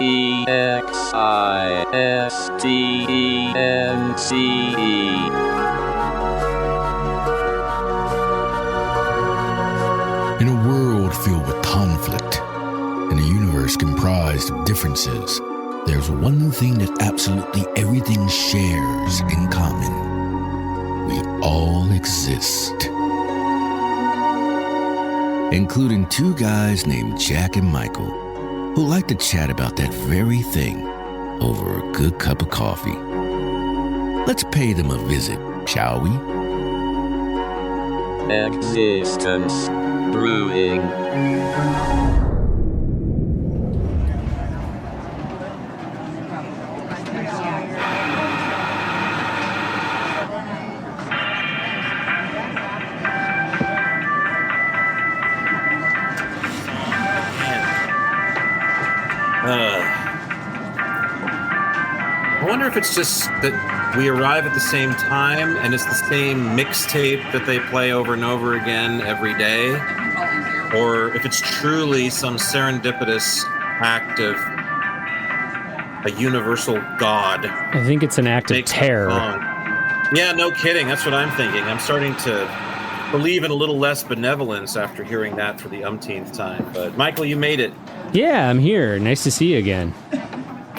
In a world filled with conflict, in a universe comprised of differences, there's one thing that absolutely everything shares in common. We all exist. Including two guys named Jack and Michael, who like to chat about that very thing over a good cup of coffee. Let's pay them a visit, shall we? Existence Brewing. I wonder if it's just that we arrive at the same time and it's the same mixtape that they play over and over again every day, or if it's truly some serendipitous act of a universal God. I think it's an act of terror. Yeah, no kidding. That's what I'm thinking. I'm starting to believe in a little less benevolence after hearing that for the umpteenth time. But Michael, you made it. Yeah, I'm here. Nice to see you again.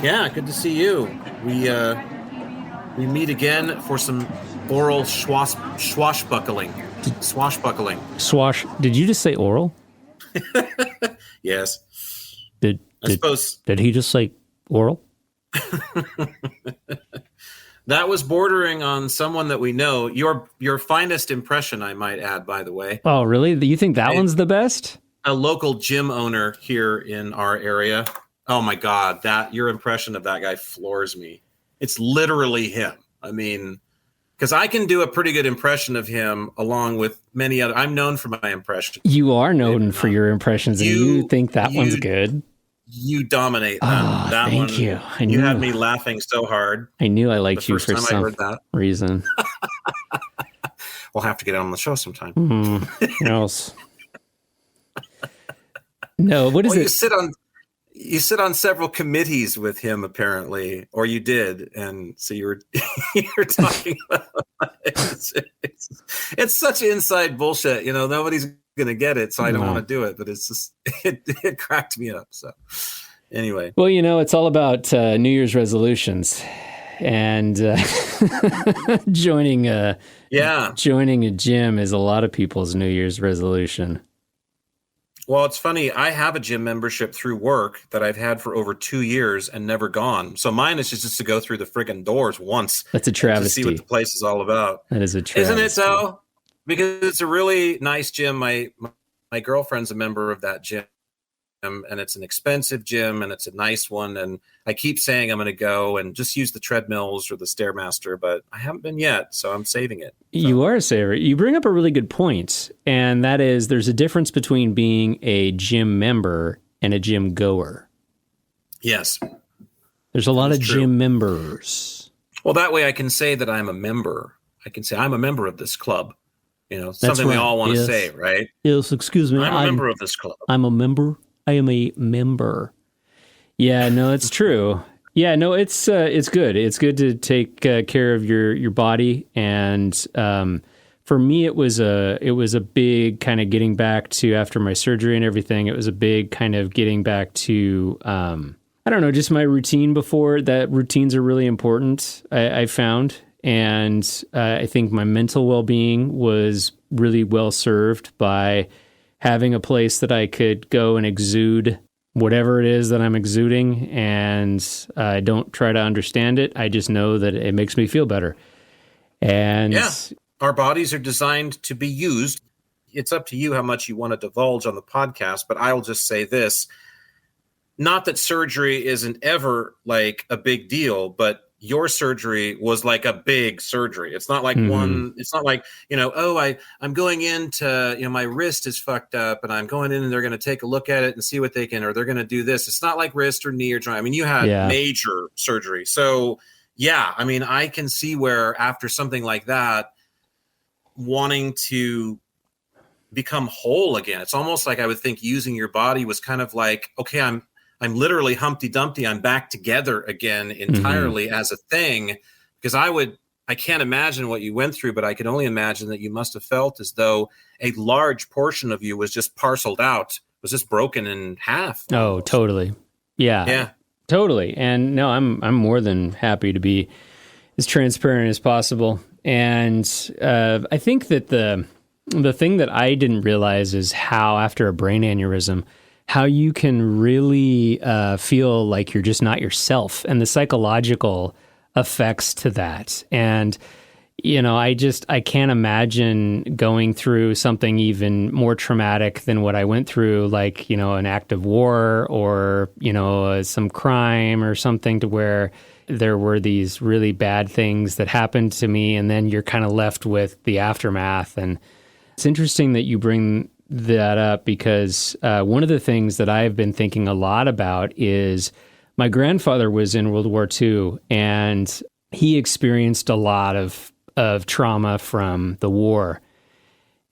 Yeah, good to see you. We meet again for some oral swashbuckling. Did you just say oral? Yes. I suppose. Did he just say oral? That was bordering on someone that we know. Your finest impression, I might add, by the way. Oh, really? You think that one's the best? A local gym owner here in our area. Oh my God, your impression of that guy floors me. It's literally him. I mean, because I can do a pretty good impression of him along with many other. I'm known for my impression. You are known for your impressions, and you think that one's good. You dominate that. Thank you. You had me laughing so hard. I knew I liked you for some reason. We'll have to get on the show sometime. Yes. No, what is it? You sit on several committees with him, apparently, or you did, and so you're talking about it's such inside bullshit. You know, nobody's gonna get it, so I don't want to do it. But it's just it cracked me up. So anyway, well, you know, it's all about New Year's resolutions and joining a gym is a lot of people's New Year's resolution. Well, it's funny. I have a gym membership through work that I've had for over 2 years and never gone. So mine is just to go through the friggin' doors once. That's a travesty. To see what the place is all about. That is a travesty. Isn't it so? Because it's a really nice gym. My girlfriend's a member of that gym, and it's an expensive gym, and it's a nice one. And I keep saying I'm going to go and just use the treadmills or the Stairmaster, but I haven't been yet, so I'm saving it. So. You are a saver. You bring up a really good point, and that is there's a difference between being a gym member and a gym goer. Yes. There's a lot of gym members. Well, that way I can say that I'm a member. I can say I'm a member of this club. You know, something we all want to say, right? Yes, excuse me. I'm a member of this club. I'm a member. I am a member. Yeah, no, it's true. Yeah, no, it's good. It's good to take care of your body, and for me, it was a big kind of getting back to after my surgery and everything. It was a big kind of getting back to I don't know, just my routine before. That routines are really important. I found, and I think my mental well-being was really well served by having a place that I could go and exude whatever it is that I'm exuding, and I don't try to understand it. I just know that it makes me feel better. And yeah, our bodies are designed to be used. It's up to you how much you want to divulge on the podcast, but I'll just say this. Not that surgery isn't ever like a big deal, but your surgery was like a big surgery. It's not like it's not like, I'm going into, my wrist is fucked up and I'm going in and they're going to take a look at it and see what they can, or they're going to do this. It's not like wrist or knee or joint. I mean, you had major surgery. So yeah, I mean, I can see where after something like that, wanting to become whole again, it's almost like I would think using your body was kind of like, okay, I'm I'm literally Humpty Dumpty. I'm back together again entirely as a thing, because I can't imagine what you went through, but I can only imagine that you must have felt as though a large portion of you was just parceled out, was just broken in half. Almost. Oh, totally. Yeah. Totally. And no, I'm more than happy to be as transparent as possible. And I think that the thing that I didn't realize is how, after a brain aneurysm, how you can really feel like you're just not yourself, and the psychological effects to that. And, I can't imagine going through something even more traumatic than what I went through, like, an act of war or, some crime or something, to where there were these really bad things that happened to me, and then you're kind of left with the aftermath. And it's interesting that you bring that up, because one of the things that I've been thinking a lot about is my grandfather was in World War II, and he experienced a lot of trauma from the war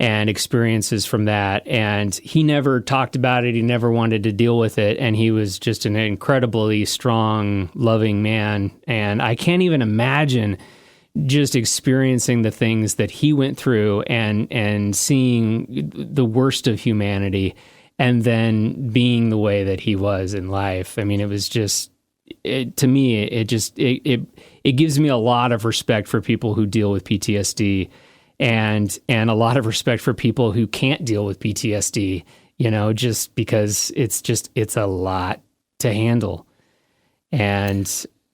and experiences from that. And he never talked about it. He never wanted to deal with it. And he was just an incredibly strong, loving man. And I can't even imagine just experiencing the things that he went through and seeing the worst of humanity, and then being the way that he was in life. I mean, it was just, to me, it gives me a lot of respect for people who deal with PTSD, and a lot of respect for people who can't deal with PTSD, just because it's a lot to handle. And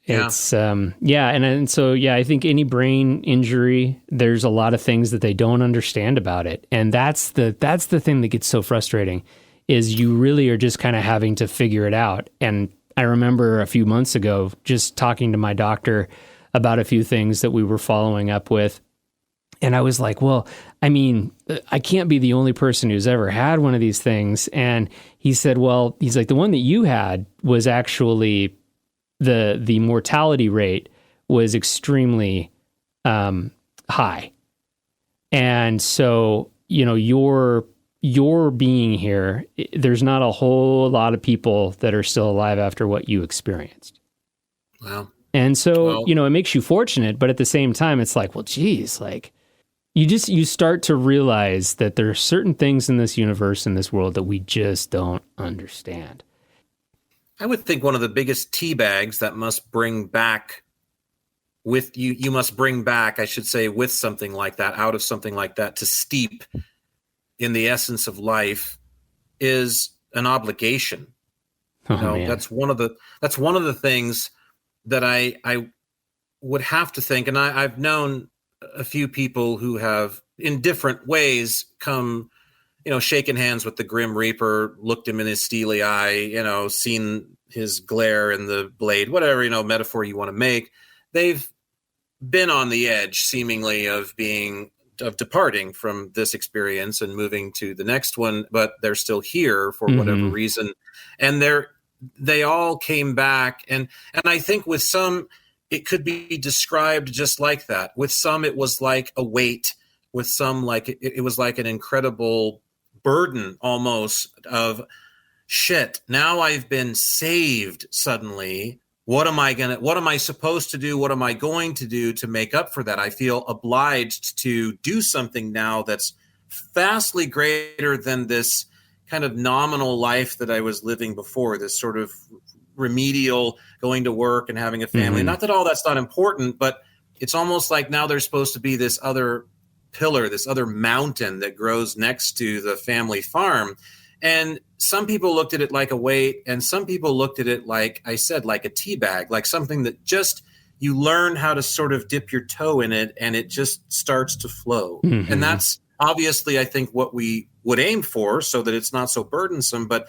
it's, I think any brain injury, there's a lot of things that they don't understand about it. And that's the thing that gets so frustrating, is you really are just kind of having to figure it out. And I remember a few months ago just talking to my doctor about a few things that we were following up with. And I was like, well, I mean, I can't be the only person who's ever had one of these things. And he said, well, he's like, the one that you had was actually the mortality rate was extremely high. And so, your being here, there's not a whole lot of people that are still alive after what you experienced. Wow. And so, it makes you fortunate, but at the same time, it's like, well, geez, like you start to realize that there are certain things in this universe, in this world, that we just don't understand. I would think one of the biggest tea bags that must bring back with you must bring back, I should say, with something like that, out of something like that, to steep in the essence of life, is an obligation. That's one of the things that I would have to think. And I've known a few people who have, in different ways, come, shaken hands with the Grim Reaper, looked him in his steely eye, seen his glare in the blade, whatever, metaphor you want to make. They've been on the edge, seemingly, of departing from this experience and moving to the next one, but they're still here for whatever reason. And they all came back. And I think with some, it could be described just like that. With some, it was like a weight. With some, like it was like an incredible burden almost of, shit, now I've been saved suddenly. What am I supposed to do? What am I going to do to make up for that? I feel obliged to do something now that's vastly greater than this kind of nominal life that I was living before, this sort of remedial going to work and having a family. Not that all that's not important, but it's almost like now there's supposed to be this other pillar, this other mountain that grows next to the family farm. And some people looked at it like a weight, and some people looked at it, like I said, like a tea bag, like something that just you learn how to sort of dip your toe in it and it just starts to flow. And that's obviously, I think, what we would aim for, so that it's not so burdensome. But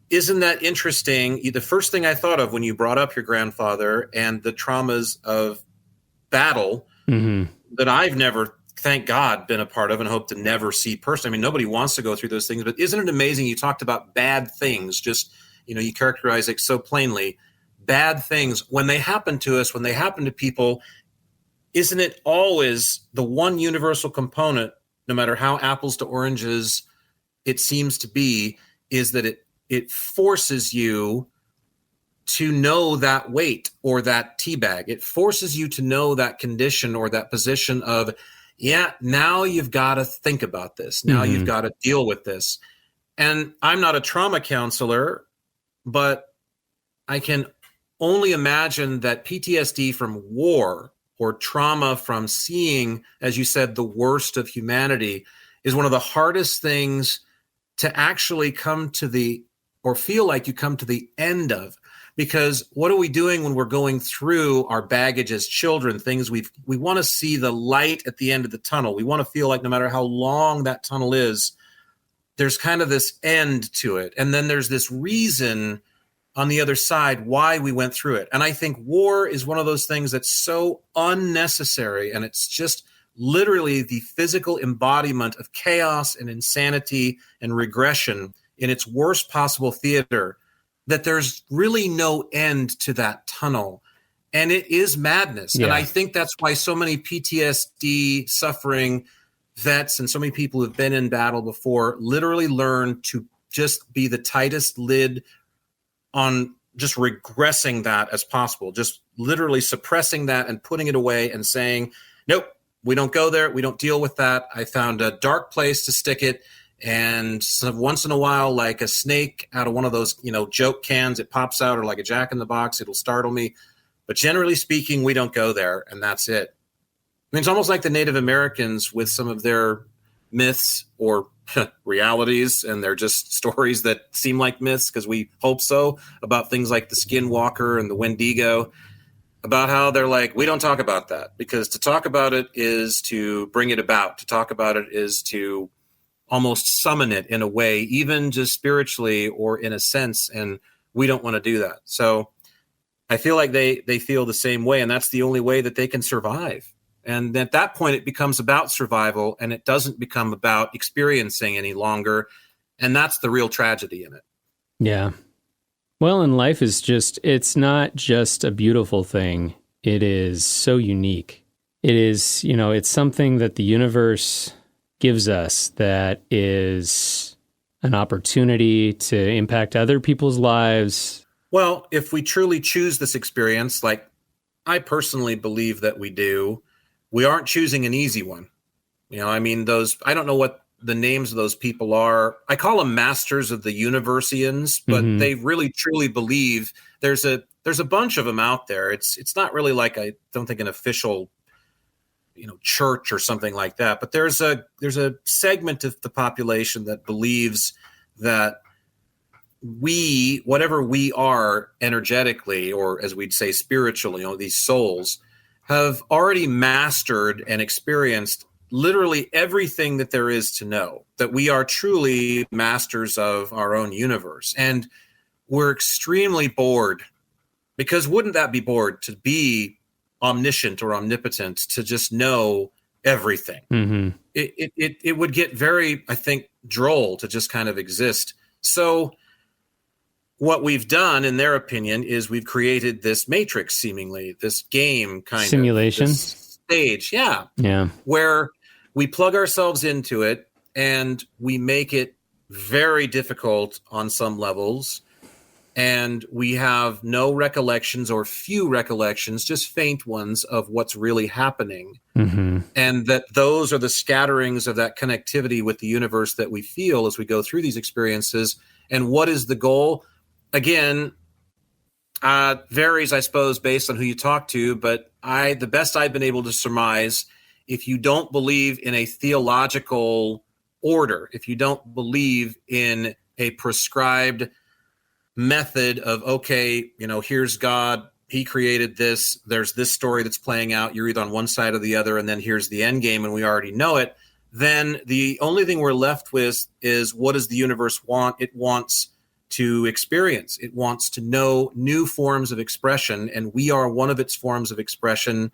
isn't that interesting? The first thing I thought of when you brought up your grandfather and the traumas of battle that I've never, thank God, been a part of and hope to never see personally. I mean, nobody wants to go through those things, but isn't it amazing? You talked about bad things, just, you characterize it so plainly. Bad things, when they happen to us, when they happen to people, isn't it always the one universal component, no matter how apples to oranges it seems to be, is that it forces you to know that weight or that tea bag. It forces you to know that condition or that position of, yeah, now you've got to think about this. Now you've got to deal with this. And I'm not a trauma counselor, but I can only imagine that PTSD from war or trauma from seeing, as you said, the worst of humanity is one of the hardest things to actually come to the, or feel like you come to the end of. Because what are we doing when we're going through our baggage as children? Things we want to see the light at the end of the tunnel. We want to feel like no matter how long that tunnel is, there's kind of this end to it. And then there's this reason on the other side why we went through it. And I think war is one of those things that's so unnecessary. And it's just literally the physical embodiment of chaos and insanity and regression in its worst possible theater, that there's really no end to that tunnel. And it is madness. Yeah. And I think that's why so many PTSD suffering vets and so many people who've been in battle before literally learn to just be the tightest lid on just regressing that as possible, just literally suppressing that and putting it away and saying, nope, we don't go there. We don't deal with that. I found a dark place to stick it. And so once in a while, like a snake out of one of those, joke cans, it pops out, or like a Jack in the Box, it'll startle me. But generally speaking, we don't go there, and that's it. I mean, it's almost like the Native Americans with some of their myths or realities, and they're just stories that seem like myths because we hope so, about things like the Skinwalker and the Wendigo, about how they're like, we don't talk about that, because to talk about it is to bring it about. To talk about it is to almost summon it in a way, even just spiritually or in a sense, and we don't want to do that. So I feel like they feel the same way, and that's the only way that they can survive. And at that point, it becomes about survival, and it doesn't become about experiencing any longer, and that's the real tragedy in it. Yeah. Well, and life is it's not just a beautiful thing. It is so unique. It is, it's something that the universe gives us that is an opportunity to impact other people's lives. Well, if we truly choose this experience, like I personally believe that we do, we aren't choosing an easy one. I don't know what the names of those people are. I call them masters of the Universians, but they really truly believe there's a bunch of them out there. It's not really like, I don't think, an official church or something like that. But there's a segment of the population that believes that whatever we are energetically, or as we'd say spiritually, these souls have already mastered and experienced literally everything that there is to know, that we are truly masters of our own universe. And we're extremely bored, because wouldn't that be bored to be omniscient or omnipotent, to just know everything? It would get very, I think, droll to just kind of exist. So what we've done, in their opinion, is we've created this matrix, seemingly this game kind simulation, of stage, where we plug ourselves into it and we make it very difficult on some levels. And we have no recollections, or few recollections, just faint ones, of what's really happening. And that those are the scatterings of that connectivity with the universe that we feel as we go through these experiences. And what is the goal? Again, varies, I suppose, based on who you talk to. But the best I've been able to surmise, if you don't believe in a theological order, if you don't believe in a prescribed method of, okay, here's God, he created this, there's this story that's playing out, you're either on one side or the other, and then here's the end game and we already know it, then the only thing we're left with is, what does the universe want? It wants to experience. It wants to know new forms of expression, and we are one of its forms of expression,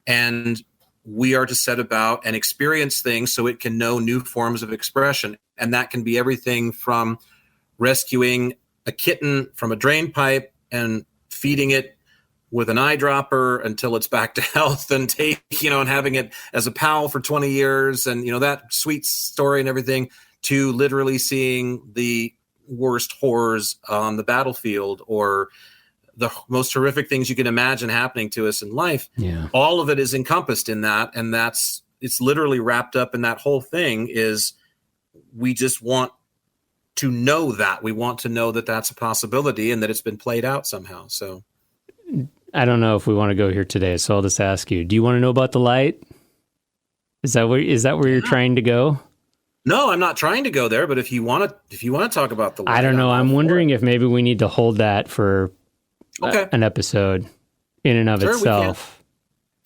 and we are to set about and experience things so it can know new forms of expression. And that can be everything from rescuing a kitten from a drain pipe and feeding it with an eyedropper until it's back to health, and and having it as a pal for 20 years. And, that sweet story and everything, to literally seeing the worst horrors on the battlefield, or the most horrific things you can imagine happening to us in life. Yeah. All of it is encompassed in that. And it's literally wrapped up in that whole thing is we just want to know that. We want to know that that's a possibility and that it's been played out somehow. So I don't know if we want to go here today, so I'll just ask you, do you want to know about the light? Is that where you're trying to go? No, I'm not trying to go there, but if you want to talk about the light, I don't know. I'm wondering if maybe we need to hold that for an episode in and of itself.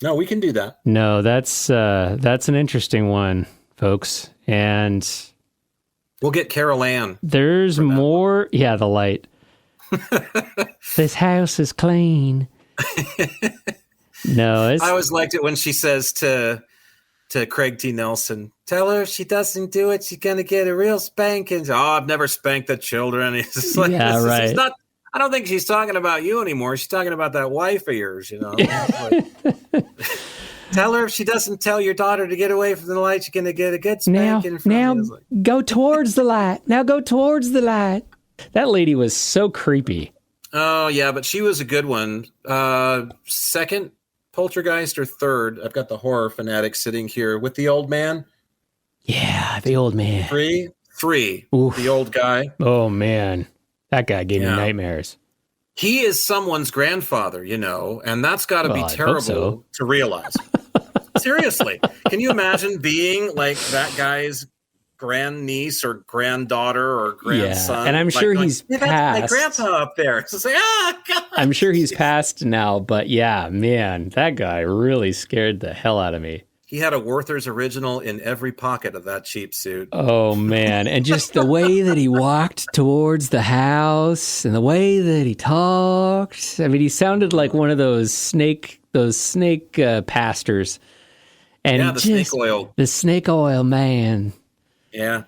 No, we can do that. No, that's an interesting one, folks. And we'll get Carol Ann. There's more. Yeah, the light. This house is clean. No, I always liked it when she says to Craig T. Nelson, tell her if she doesn't do it, she's going to get a real spanking. Oh, I've never spanked the children. It's just like, yeah, right. It's not, I don't think she's talking about you anymore. She's talking about that wife of yours, you know. Tell her if she doesn't tell your daughter to get away from the light, she's going to get a good spanking. Now go towards the light. Now go towards the light. That lady was so creepy. Oh, yeah, but she was a good one. Second Poltergeist or third? I've got the horror fanatic sitting here with the old man. Yeah, the old man. Three. Oof. The old guy. Oh, man. That guy gave me nightmares. He is someone's grandfather, you know, and that's got to be terrible to realize. Seriously. Can you imagine being like that guy's grandniece or granddaughter or grandson? Yeah, and I'm sure he's passed. That's my grandpa up there. It's just like, God. I'm sure he's passed now, but yeah, man, that guy really scared the hell out of me. He had a Werther's original in every pocket of that cheap suit. Oh, man. And just the way that he walked towards the house and the way that he talked. I mean, he sounded like one of those snake pastors. And yeah, the snake oil. The snake oil, man. Yeah.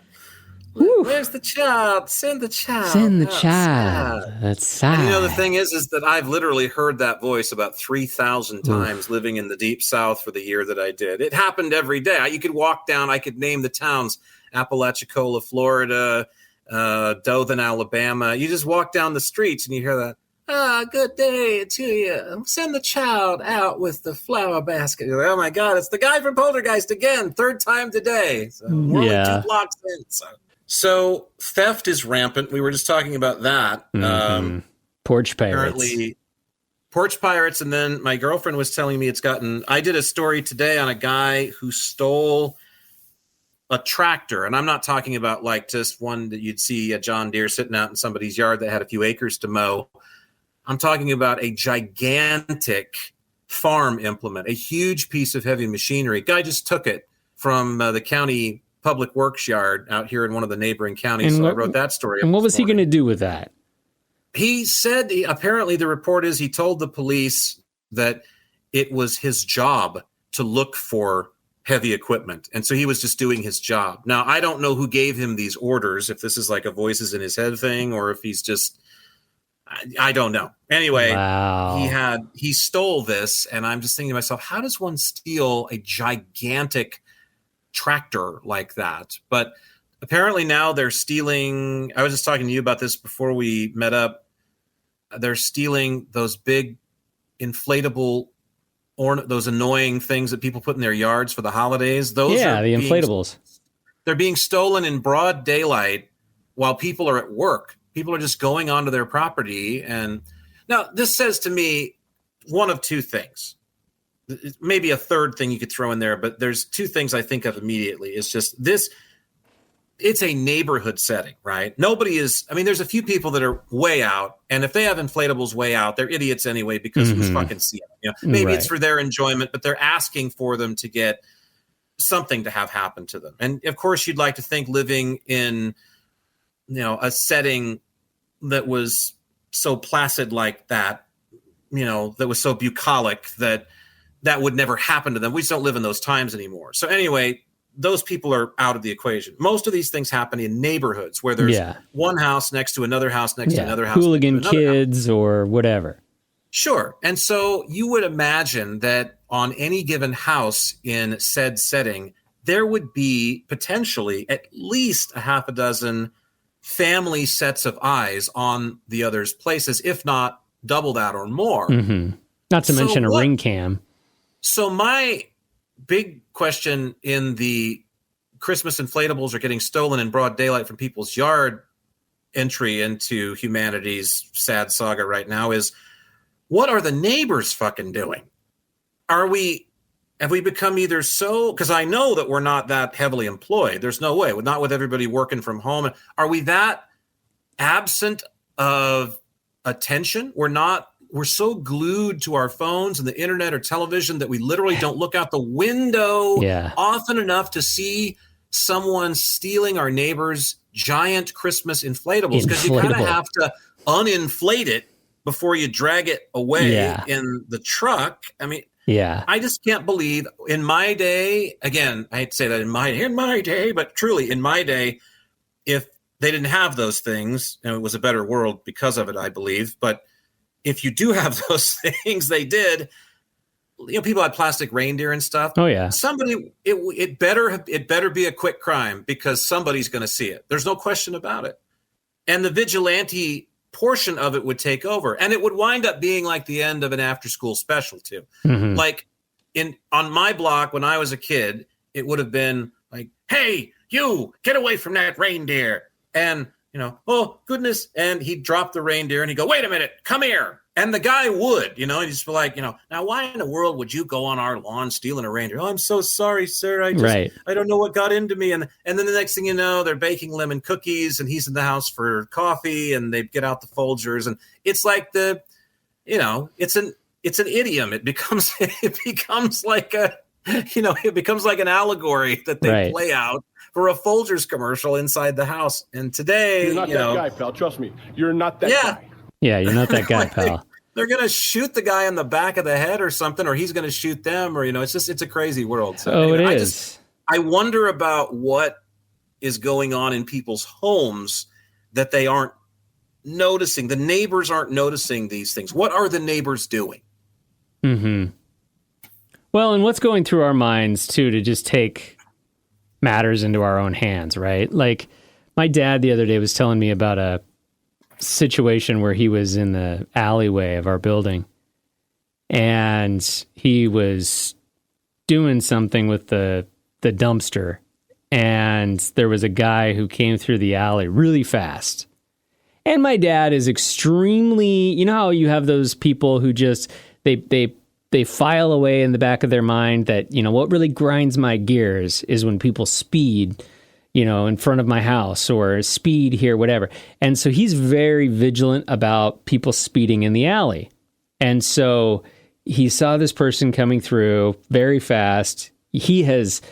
Whew. Where's the child? Send the child. Send the child. That's sad. And you know, the thing is that I've literally heard that voice about 3,000 times living in the deep South for the year that I did. It happened every day. You could walk down, I could name the towns, Apalachicola, Florida, Dothan, Alabama. You just walk down the streets and you hear that, good day to you. Send the child out with the flower basket. You're like, oh my God, it's the guy from Poltergeist again, third time today. So we're only 2 blocks in. So theft is rampant. We were just talking about that. Mm-hmm. Porch pirates. Apparently, porch pirates. And then my girlfriend was telling me I did a story today on a guy who stole a tractor. And I'm not talking about like just one that you'd see a John Deere sitting out in somebody's yard that had a few acres to mow. I'm talking about a gigantic farm implement, a huge piece of heavy machinery. Guy just took it from the county public works yard out here in one of the neighboring counties. So I wrote that story. And what was he going to do with that? He said, apparently the report is he told the police that it was his job to look for heavy equipment. And so he was just doing his job. Now, I don't know who gave him these orders, if this is like a voices in his head thing, or if he's just, I don't know. Anyway, wow. he stole this. And I'm just thinking to myself, how does one steal a gigantic tractor like that? But apparently now they're stealing, I was just talking to you about this before we met up, they're stealing those big inflatable those annoying things that people put in their yards for the holidays. Those the inflatables. They're being stolen in broad daylight while people are at work. People are just going onto their property. And now this says to me one of two things. Maybe a third thing you could throw in there, but there's two things I think of immediately. It's just this, it's a neighborhood setting, right? There's a few people that are way out, and if they have inflatables way out, they're idiots anyway, because who's fucking see them? You know, maybe it's for their enjoyment, but they're asking for them to get something to have happen to them. And of course you'd like to think living in, a setting that was so placid like that, that was so bucolic that would never happen to them. We just don't live in those times anymore. So anyway, those people are out of the equation. Most of these things happen in neighborhoods where there's one house next to another house next to another house. Hooligan kids or whatever. Sure. And so you would imagine that on any given house in said setting, there would be potentially at least a half a dozen family sets of eyes on the other's places, if not double that or more. Mm-hmm. Not to mention a ring cam. So my big question in the Christmas inflatables are getting stolen in broad daylight from people's yard entry into humanity's sad saga right now is, what are the neighbors fucking doing? Have we become either because I know that we're not that heavily employed. There's no way, not with everybody working from home. Are we that absent of attention? We're so glued to our phones and the internet or television that we literally don't look out the window often enough to see someone stealing our neighbor's giant Christmas inflatables, because you kind of have to uninflate it before you drag it away in the truck. I mean, I just can't believe in my day, again, I hate to say that in my day, but truly in my day, if they didn't have those things, and it was a better world because of it, I believe. But if you do have those things, they did. People had plastic reindeer and stuff. Oh yeah. It better be a quick crime, because somebody's going to see it. There's no question about it. And the vigilante portion of it would take over, and it would wind up being like the end of an after-school special too. Mm-hmm. Like on my block when I was a kid, it would have been like, "Hey, you get away from that reindeer!" And oh goodness, and he'd drop the reindeer and he'd go, "Wait a minute, come here." And the guy would, he'd just be like, now why in the world would you go on our lawn stealing a reindeer? "Oh, I'm so sorry, sir. I don't know what got into me." And then the next thing you know, they're baking lemon cookies and he's in the house for coffee and they get out the Folgers. And it's like it's an idiom. It becomes like it becomes like an allegory that they play out for a Folgers commercial inside the house. And today, you're not that guy, pal. Trust me, you're not that guy. Yeah, you're not that guy, pal. They're going to shoot the guy in the back of the head or something, or he's going to shoot them, or, it's a crazy world. So anyway, it is. I wonder about what is going on in people's homes that they aren't noticing. The neighbors aren't noticing these things. What are the neighbors doing? Mm-hmm. Well, and what's going through our minds, too, to just take matters into our own hands, right? Like, my dad the other day was telling me about a situation where he was in the alleyway of our building and he was doing something with the dumpster, and there was a guy who came through the alley really fast. And my dad is extremely, how you have those people who just they file away in the back of their mind that, what really grinds my gears is when people speed in front of my house or speed here, whatever. And so he's very vigilant about people speeding in the alley. And so he saw this person coming through very fast. He has,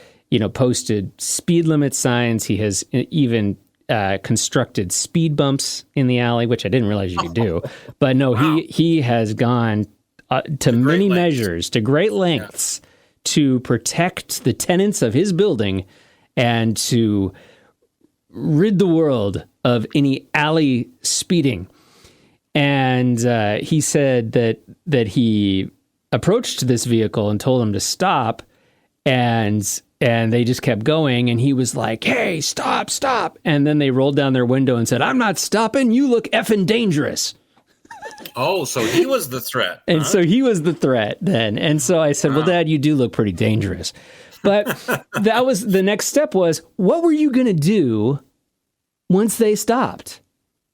posted speed limit signs. He has even constructed speed bumps in the alley, which I didn't realize you could do. But no, he has gone to many measures, to great lengths to protect the tenants of his building and to rid the world of any alley speeding. And he said that he approached this vehicle and told him to stop, and they just kept going, and he was like, "Hey, stop." And then they rolled down their window and said, "I'm not stopping. You look effing dangerous." Oh, so he was the threat. And so he was the threat then. And so I said, "Well, Dad, you do look pretty dangerous." But that was the next step was, what were you going to do once they stopped?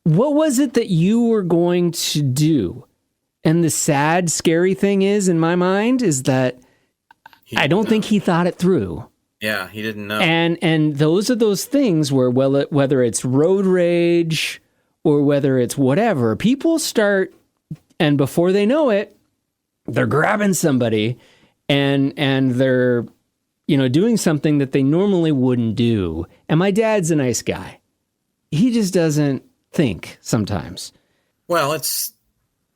What was it that you were going to do? And the sad, scary thing is, in my mind, is that I don't think he thought it through. Yeah, he didn't know. And those are those things where, whether it's road rage or whether it's whatever, people start, and before they know it, they're grabbing somebody and they're doing something that they normally wouldn't do. And my dad's a nice guy. He just doesn't think sometimes. Well, it's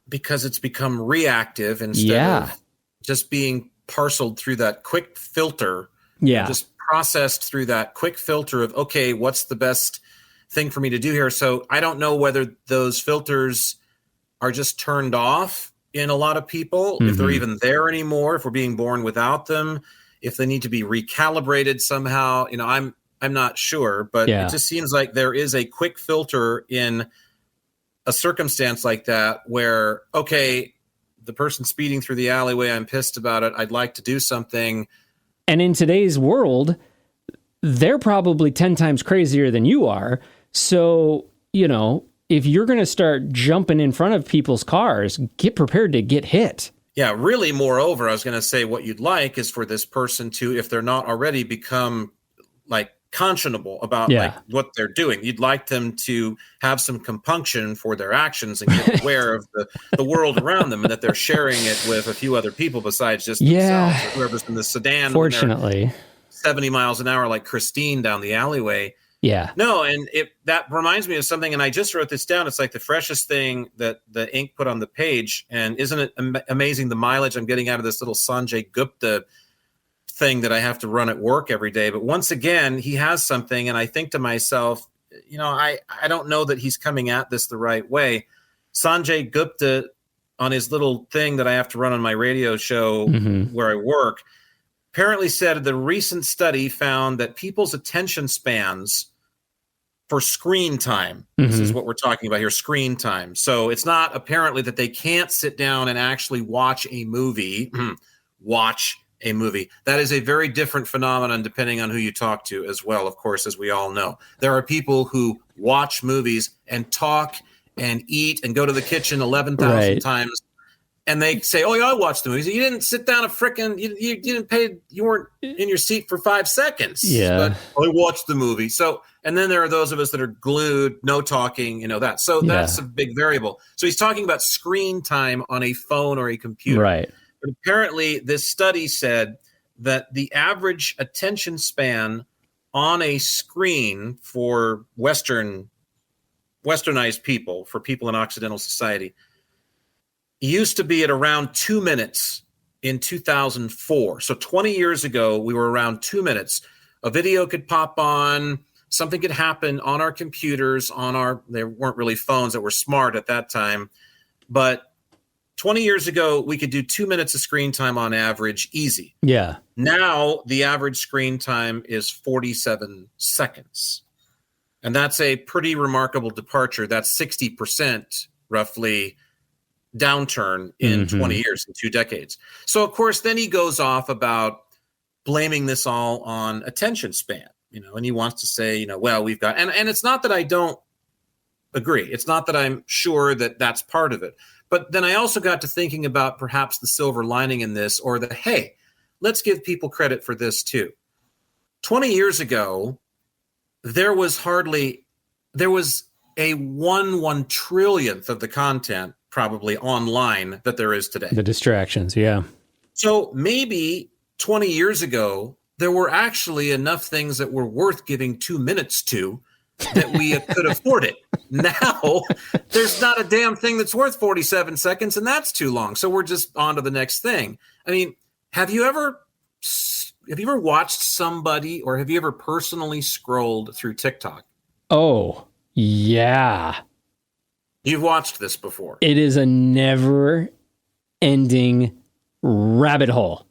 because it's become reactive instead of just being parceled through that quick filter. Yeah. Just processed through that quick filter of, okay, what's the best thing for me to do here? So I don't know whether those filters are just turned off in a lot of people, if they're even there anymore, if we're being born without them, if they need to be recalibrated somehow. I'm not sure, but it just seems like there is a quick filter in a circumstance like that where, okay, the person speeding through the alleyway, I'm pissed about it. I'd like to do something. And in today's world, they're probably 10 times crazier than you are. So, if you're going to start jumping in front of people's cars, get prepared to get hit. Yeah, really, moreover, I was going to say what you'd like is for this person to, if they're not already, become like conscionable about like what they're doing. You'd like them to have some compunction for their actions and get aware of the world around them, and that they're sharing it with a few other people besides just themselves, or whoever's in the sedan. Fortunately. 70 miles an hour like Christine down the alleyway. Yeah. No, and that reminds me of something, and I just wrote this down. It's like the freshest thing that the ink put on the page, and isn't it amazing the mileage I'm getting out of this little Sanjay Gupta thing that I have to run at work every day. But once again, he has something, and I think to myself, I don't know that he's coming at this the right way. Sanjay Gupta, on his little thing that I have to run on my radio show where I work, apparently said the recent study found that people's attention spans for screen time, this is what we're talking about here, screen time. So it's not apparently that they can't sit down and actually watch a movie, That is a very different phenomenon depending on who you talk to as well, of course, as we all know. There are people who watch movies and talk and eat and go to the kitchen 11,000 times. And they say, "Oh, yeah, I watched the movies." You didn't sit down you didn't pay, you weren't in your seat for 5 seconds. Yeah. But I watched the movie. So, and then there are those of us that are glued, no talking, that. So that's a big variable. So he's talking about screen time on a phone or a computer. Right. But apparently this study said that the average attention span on a screen for westernized people, for people in Occidental society, used to be at around 2 minutes in 2004. So 20 years ago, we were around 2 minutes. A video could pop on, something could happen on our computers, there weren't really phones that were smart at that time. But 20 years ago, we could do 2 minutes of screen time on average, easy. Yeah. Now, the average screen time is 47 seconds. And that's a pretty remarkable departure. That's 60% roughly downturn in 20 years, in 2 decades. So, of course, then he goes off about blaming this all on attention span, and he wants to say, well, we've got, and it's not that I don't agree. It's not that I'm sure that that's part of it. But then I also got to thinking about perhaps the silver lining in this, or the, hey, let's give people credit for this too. 20 years ago, there was a 1 trillionth of the content probably online that there is today. The distractions, yeah. So maybe 20 years ago, there were actually enough things that were worth giving 2 minutes to that we could afford it. Now, there's not a damn thing that's worth 47 seconds, and that's too long. So we're just on to the next thing. I mean, have you ever watched somebody, or have you ever personally scrolled through TikTok? Oh, yeah. You've watched this before. It is a never-ending rabbit hole.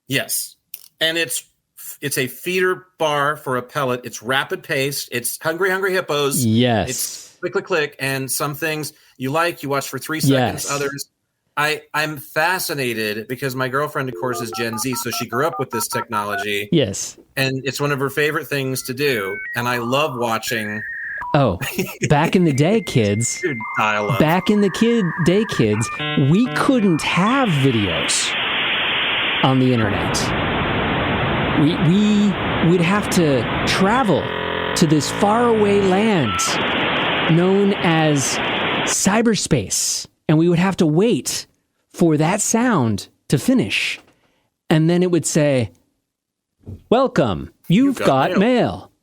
Yes. And it's a feeder bar for a pellet. It's rapid paced. It's Hungry Hippos. Yes. It's click, click, click. And some things you watch for 3 seconds. Yes. Others, I'm fascinated because my girlfriend, of course, is Gen Z. So she grew up with this technology. Yes. And it's one of her favorite things to do. And I love watching. Oh, back in the day, kids. Dude, dial-up. Back in the day, kids, we couldn't have videos on the internet. We would have to travel to this faraway land known as cyberspace, and we would have to wait for that sound to finish, and then it would say, "Welcome, you've got mail."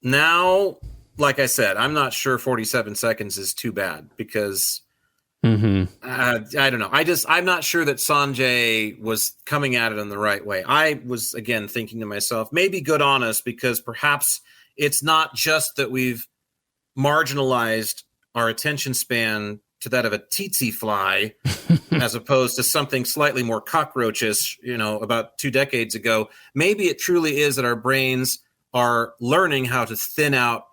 Now, like I said, I'm not sure 47 seconds is too bad because I don't know. I'm not sure that Sanjay was coming at it in the right way. I was, again, thinking to myself, maybe good on us, because perhaps it's not just that we've marginalized our attention span to that of a tsetse fly as opposed to something slightly more cockroachish, about 2 decades ago. Maybe it truly is that our brains are learning how to thin out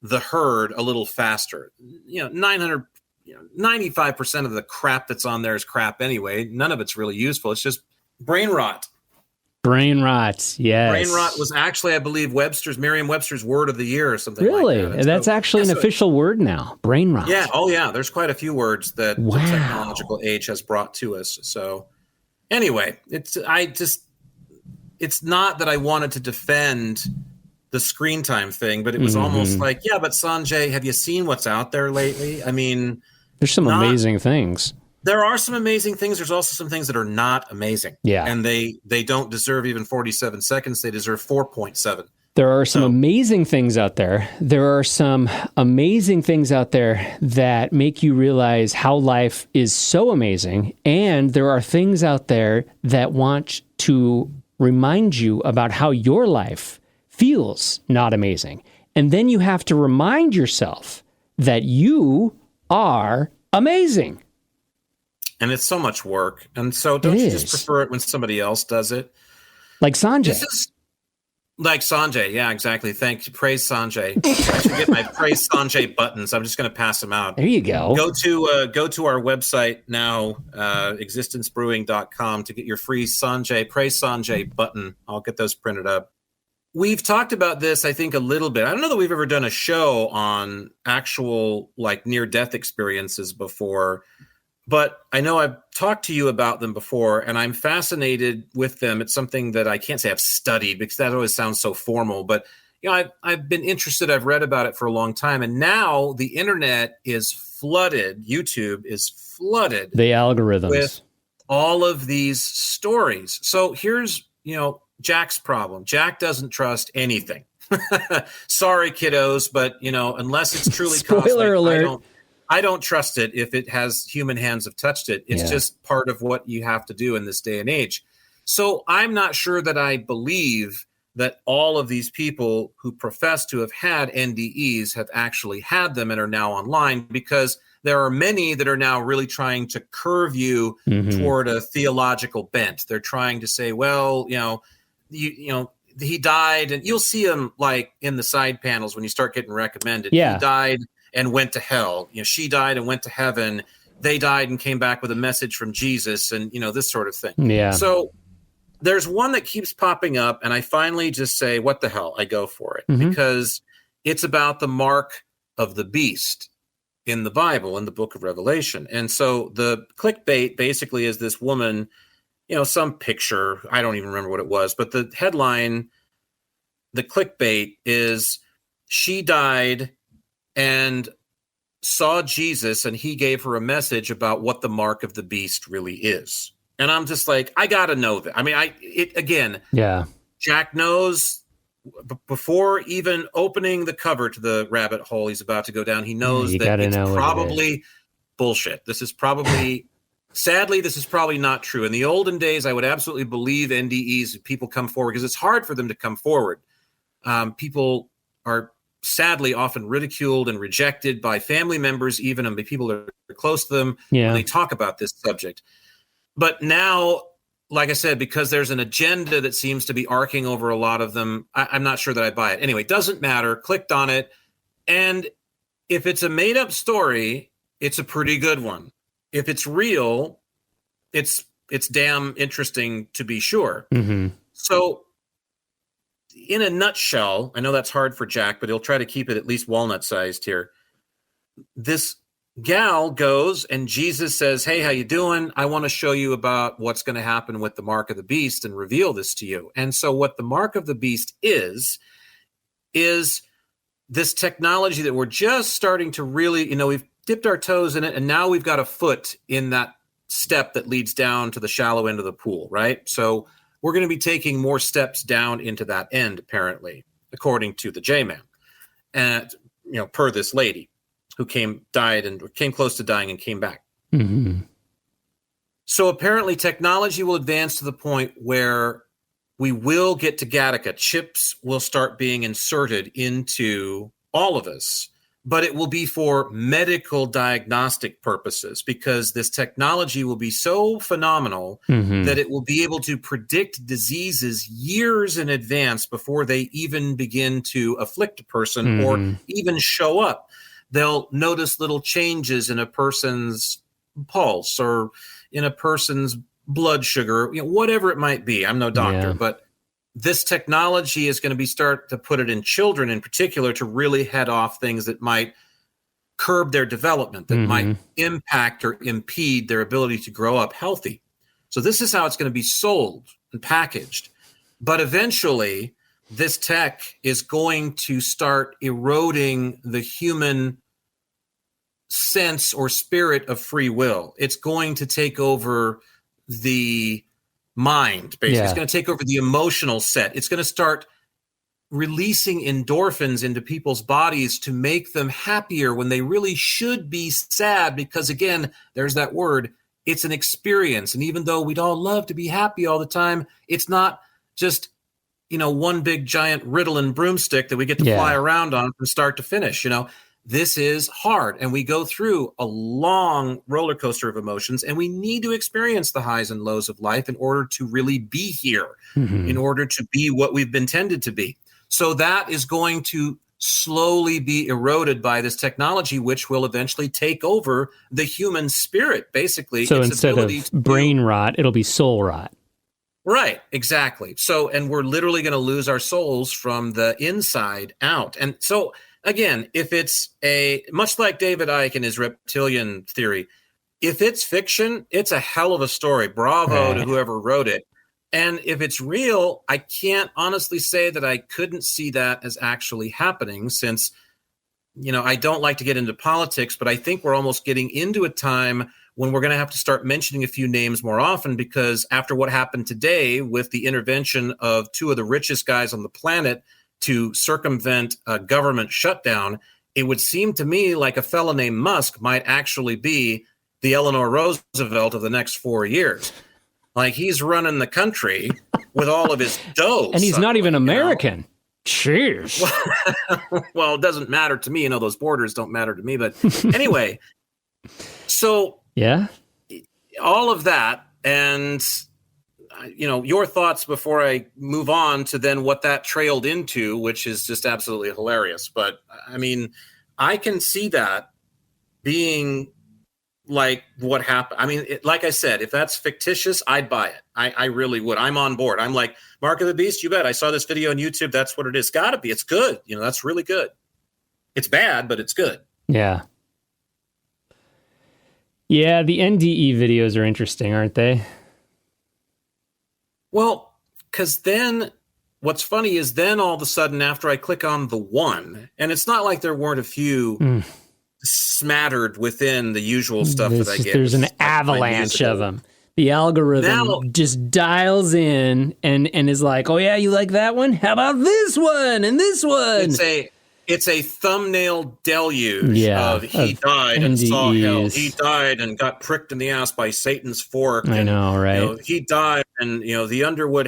the herd a little faster. 95% of the crap that's on there is crap anyway. None of it's really useful. It's just brain rot. Brain rot, yes. Brain rot was actually, I believe, Merriam-Webster's word of the year or something really? like that. That's actually an official word now, brain rot. Yeah, there's quite a few words that the technological age has brought to us. So anyway, it's not that I wanted to defend the screen time thing, but it was almost like, yeah, but Sanjay, have you seen what's out there lately? I mean, there's some amazing things. There are some amazing things. There's also some things that are not amazing. Yeah. And they don't deserve even 47 seconds. They deserve 4.7. There are some amazing things out there. There are some amazing things out there that make you realize how life is so amazing. And there are things out there that want to remind you about how your life feels not amazing. And then you have to remind yourself that you are amazing. And it's so much work. And so don't you just prefer it when somebody else does it? Like Sanjay. This is like Sanjay. Yeah, exactly. Thank you. Praise Sanjay. I should get my Praise Sanjay buttons. I'm just going to pass them out. There you go. Go to our website now, existencebrewing.com, to get your free Praise Sanjay button. I'll get those printed up. We've talked about this, I think, a little bit. I don't know that we've ever done a show on actual near-death experiences before. But I know I've talked to you about them before, and I'm fascinated with them. It's something that I can't say I've studied because that always sounds so formal. But I've been interested. I've read about it for a long time, and now the internet is flooded. YouTube is flooded. The algorithms with all of these stories. So here's Jack's problem. Jack doesn't trust anything. Sorry, kiddos, but unless it's truly spoiler alert. I don't trust it if it has human hands have touched it. It's just part of what you have to do in this day and age. So I'm not sure that I believe that all of these people who profess to have had NDEs have actually had them and are now online, because there are many that are now really trying to curve you toward a theological bent. They're trying to say, well, he died, and you'll see them in the side panels when you start getting recommended. Yeah. He died and went to hell. She died and went to heaven. They died and came back with a message from Jesus, and this sort of thing. Yeah. So there's one that keeps popping up, and I finally just say, what the hell? I go for it because it's about the mark of the beast in the Bible, in the book of Revelation. And so the clickbait basically is this woman, some picture, I don't even remember what it was, but the headline, the clickbait is, she died and saw Jesus, and he gave her a message about what the mark of the beast really is. And I'm just like, I got to know that. I mean, Jack knows before even opening the cover to the rabbit hole he's about to go down, he knows that it's probably bullshit. This is probably, sadly, this is probably not true. In the olden days, I would absolutely believe NDEs if people come forward, because it's hard for them to come forward. People are sadly often ridiculed and rejected by family members, even, and by people that are close to them when they talk about this subject. But now, like I said, because there's an agenda that seems to be arcing over a lot of them, I'm not sure that I buy it. Anyway, doesn't matter. Clicked on it. And if it's a made-up story, it's a pretty good one. If it's real, it's damn interesting to be sure. So in a nutshell, I know that's hard for Jack, but he'll try to keep it at least walnut-sized here. This gal goes, and Jesus says, hey, how you doing? I want to show you about what's going to happen with the mark of the beast and reveal this to you. And so what the mark of the beast is this technology that we're just starting to really, we've dipped our toes in it, and now we've got a foot in that step that leads down to the shallow end of the pool, right? So we're going to be taking more steps down into that end, apparently, according to the J-Man, and per this lady who came close to dying and came back. So apparently technology will advance to the point where we will get to Gattaca. Chips will start being inserted into all of us but it will be for medical diagnostic purposes, because this technology will be so phenomenal that it will be able to predict diseases years in advance before they even begin to afflict a person or even show up. They'll notice little changes in a person's pulse or in a person's blood sugar, whatever it might be. I'm no doctor, but this technology is going to start to put it in children in particular to really head off things that might curb their development, that might impact or impede their ability to grow up healthy. So this is how it's going to be sold and packaged. But eventually, this tech is going to start eroding the human sense or spirit of free will. It's going to take over the mind, basically. It's going to take over the emotional set. It's going to start releasing endorphins into people's bodies to make them happier when they really should be sad, because again, there's that word, it's an experience. And even though we'd all love to be happy all the time, it's not just, one big giant Ritalin broomstick that we get to fly around on from start to finish. This is hard, and we go through a long roller coaster of emotions, and we need to experience the highs and lows of life in order to really be here, in order to be what we've been tended to be. So that is going to slowly be eroded by this technology, which will eventually take over the human spirit, basically. So instead of brain rot, it'll be soul rot. Right, exactly. So, and we're literally going to lose our souls from the inside out. And so, again, if it's much like David Icke and his reptilian theory, if it's fiction, it's a hell of a story. Bravo to whoever wrote it. And if it's real, I can't honestly say that I couldn't see that as actually happening, since, I don't like to get into politics, but I think we're almost getting into a time when we're going to have to start mentioning a few names more often, because after what happened today with the intervention of two of the richest guys on the planet to circumvent a government shutdown, it would seem to me like a fellow named Musk might actually be the Eleanor Roosevelt of the next 4 years. Like, he's running the country with all of his dough. And he's not even American. Cheers. Well, it doesn't matter to me. Those borders don't matter to me. But anyway, so all of that, and your thoughts before I move on to then what that trailed into, which is just absolutely hilarious. But I mean, I can see that being like what happened. Like I said, if that's fictitious, I'd buy it. I really would. I'm on board. I'm like, Mark of the Beast, you bet. I saw this video on YouTube. That's what it is. Gotta be. It's good. That's really good. It's bad, but it's good. Yeah. Yeah, the NDE videos are interesting, aren't they? Well, because then what's funny is then all of a sudden after I click on the one, and it's not like there weren't a few smattered within the usual stuff that I get. There's an avalanche of them. The algorithm just dials in and is like, oh yeah, you like that one? How about this one and this one? It's a thumbnail deluge of he died NDEs. And saw hell. He died and got pricked in the ass by Satan's fork. I know, right? He died, and the Underwood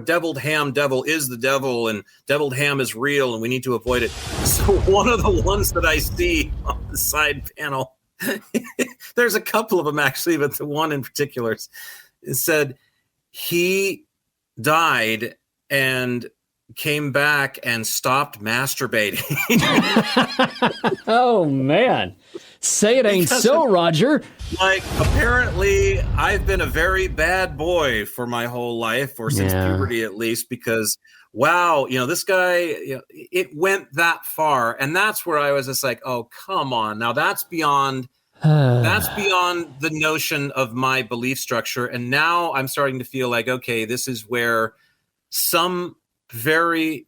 deviled ham devil is the devil, and deviled ham is real, and we need to avoid it. So one of the ones that I see on the side panel, there's a couple of them actually, but the one in particular, it said he died and came back and stopped masturbating. Oh man, say it ain't so, Roger. Like, apparently I've been a very bad boy for my whole life, or since puberty at least, because wow, this guy, it went that far. And that's where I was just like, oh, come on. Now that's beyond the notion of my belief structure. And now I'm starting to feel like, okay, this is where some very,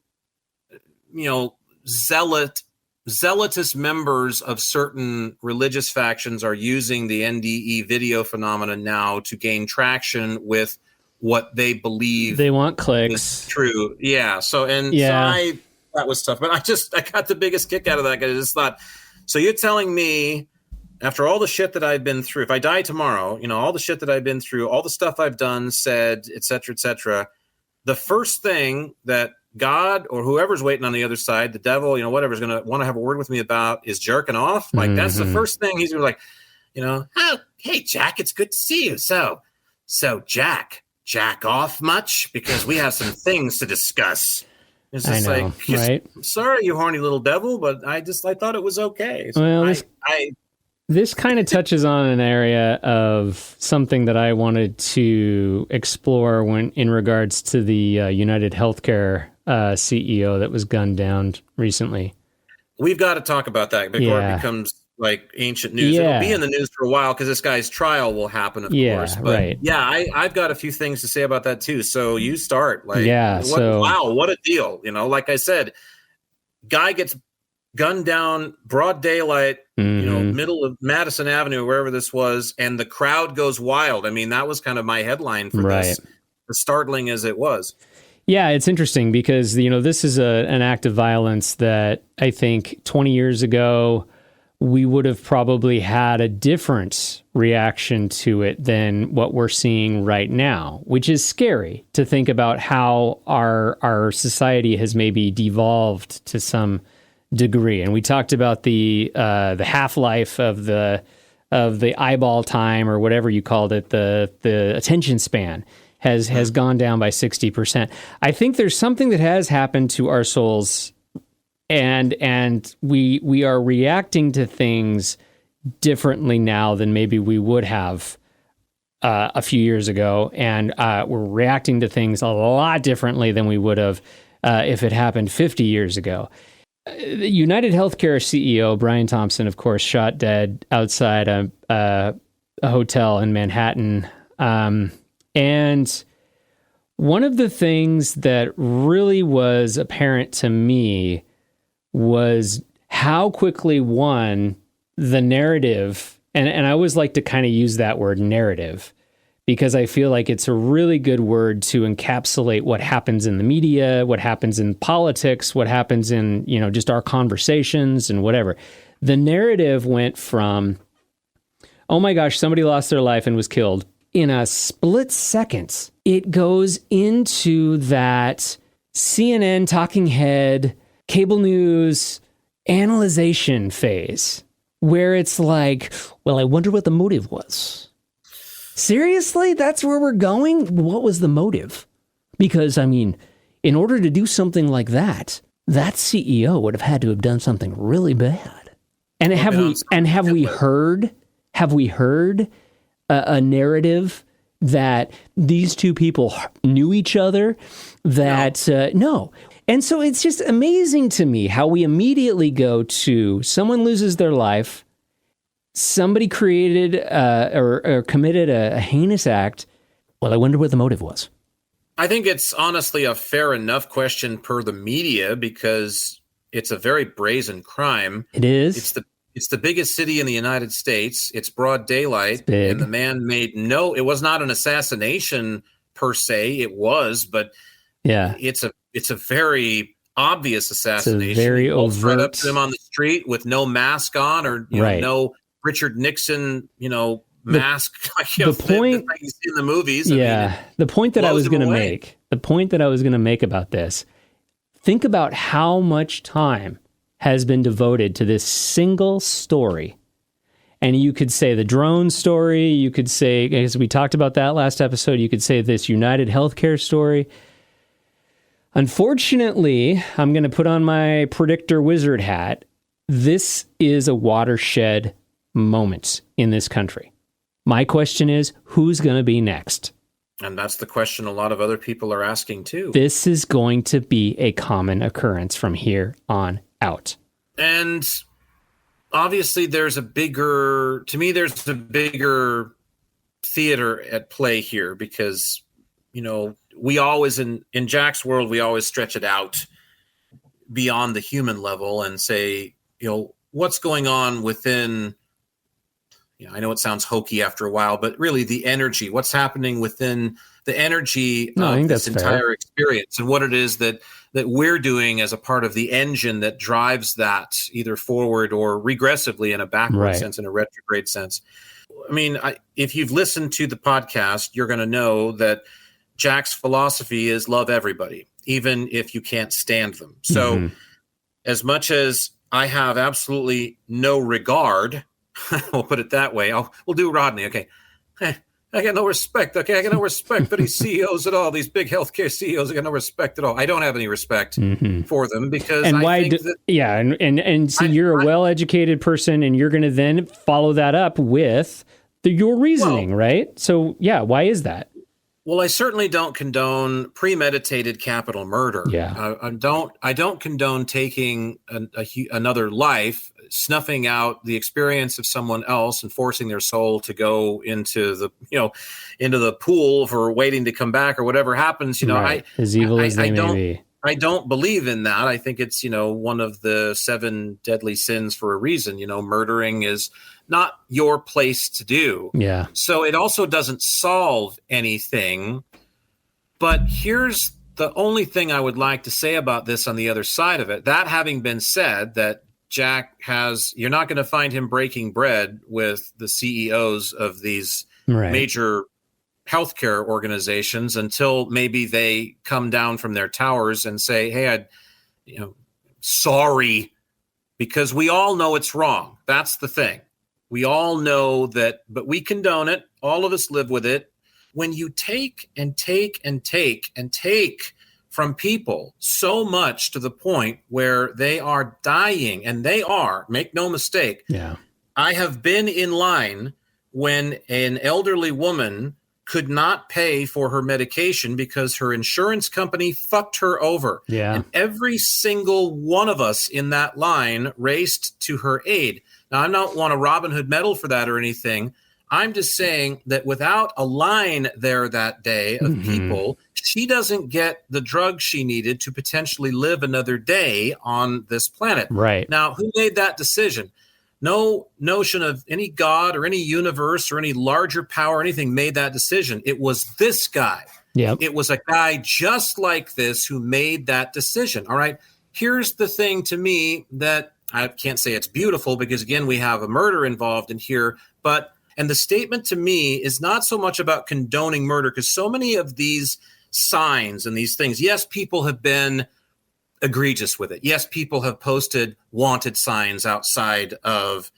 zealotous members of certain religious factions are using the NDE video phenomenon now to gain traction with what they believe they want clicks. Is true. Yeah. So that was tough, but I got the biggest kick out of that. I just thought, so you're telling me after all the shit that I've been through, if I die tomorrow, all the shit that I've been through, all the stuff I've done, said, et cetera, the first thing that God or whoever's waiting on the other side, the devil, whatever's going to want to have a word with me about is jerking off. Like, that's the first thing he's going to be like, oh, hey, Jack, it's good to see you. So jack off much? Because we have some things to discuss. It's just right? Sorry, you horny little devil, but I thought it was okay. So well, this kind of touches on an area of something that I wanted to explore in regards to the United Healthcare CEO that was gunned down recently. We've got to talk about that before it becomes like ancient news. It'll be in the news for a while because this guy's trial will happen, of course. But right. I've got a few things to say about that too. So you start. Like, wow, what a deal. Like I said, guy gets gunned down, broad daylight, middle of Madison Avenue, wherever this was, and the crowd goes wild. I mean, that was kind of my headline for this, as startling as it was. Yeah, it's interesting because, this is an act of violence that I think 20 years ago, we would have probably had a different reaction to it than what we're seeing right now, which is scary to think about how our society has maybe devolved to some degree. And we talked about the half-life of the eyeball time, or whatever you called it, the attention span has gone down by 60%. I think there's something that has happened to our souls, and we are reacting to things differently now than maybe we would have a few years ago, and we're reacting to things a lot differently than we would have if it happened 50 years ago. The United Healthcare CEO, Brian Thompson, of course, shot dead outside a hotel in Manhattan. And one of the things that really was apparent to me was how quickly, the narrative, and I always like to kind of use that word narrative, because I feel like it's a really good word to encapsulate what happens in the media, what happens in politics, what happens in, just our conversations and whatever. The narrative went from, oh my gosh, somebody lost their life and was killed. In a split second, it goes into that CNN talking head, cable news, analyzation phase, where it's like, well, I wonder what the motive was. Seriously? That's where we're going? What was the motive? Because, in order to do something like that CEO would have had to have done something really bad. And have we heard a narrative that these two people knew each other? No. And so it's just amazing to me how we immediately go to someone loses their life, somebody created or committed a heinous act. Well, I wonder what the motive was. I think it's honestly a fair enough question per the media, because it's a very brazen crime. It is. It's the biggest city in the United States. It's broad daylight. It's big. And the man it was not an assassination per se. It was, but it's a very obvious assassination. It's a very overt. Right up to him on the street with no mask on, or no Richard Nixon, mask. The point you see in the movies. The point that I was going to make about this. Think about how much time has been devoted to this single story. And you could say the drone story. You could say, as we talked about that last episode, you could say this United Healthcare story. Unfortunately, I'm going to put on my predictor wizard hat. This is a watershed moment in this country. My question is, who's going to be next? And that's the question a lot of other people are asking too. This is going to be a common occurrence from here on out. And obviously there's a bigger theater at play here, because, we always, in Jack's world, we always stretch it out beyond the human level and say, what's going on within, I know it sounds hokey after a while, but really the energy, what's happening within the energy of this entire experience, and what it is that we're doing as a part of the engine that drives that either forward or regressively in a backward sense, in a retrograde sense. If you've listened to the podcast, you're going to know that Jack's philosophy is love everybody. even if you can't stand them. So as much as I have absolutely no regard, we'll put it that way. We'll do Rodney. Okay. I got no respect. Okay. I got no respect for these CEOs at all. These big healthcare CEOs, I got no respect at all. I don't have any respect for them because and I think see, you're a well-educated person and you're going to then follow that up with your reasoning, right? So yeah, why is that? Well, I certainly don't condone premeditated capital murder. Yeah. I don't condone taking another life, snuffing out the experience of someone else, and forcing their soul to go into the pool for waiting to come back or whatever happens. As evil as they may be. I don't believe in that. I think it's one of the 7 deadly sins for a reason. Murdering is not your place to do. Yeah. So it also doesn't solve anything. But here's the only thing I would like to say about this on the other side of it. That having been said, that Jack you're not going to find him breaking bread with the CEOs of these major healthcare organizations until maybe they come down from their towers and say, hey, sorry, because we all know it's wrong. That's the thing. We all know that, but we condone it. All of us live with it. When you take and take and take and take from people so much to the point where they are dying, and they are, make no mistake. Yeah. I have been in line when an elderly woman could not pay for her medication because her insurance company fucked her over. Yeah. And every single one of us in that line raced to her aid. Now, I don't want a Robin Hood medal for that or anything. I'm just saying that without a line there that day of people, she doesn't get the drug she needed to potentially live another day on this planet. Right. Now, who made that decision? No notion of any God or any universe or any larger power or anything made that decision. It was this guy. Yep. It was a guy just like this who made that decision. All right. Here's the thing to me that I can't say it's beautiful because, again, we have a murder involved in here. And the statement to me is not so much about condoning murder, because so many of these signs and these things, yes, people have been egregious with it. Yes, people have posted wanted signs outside of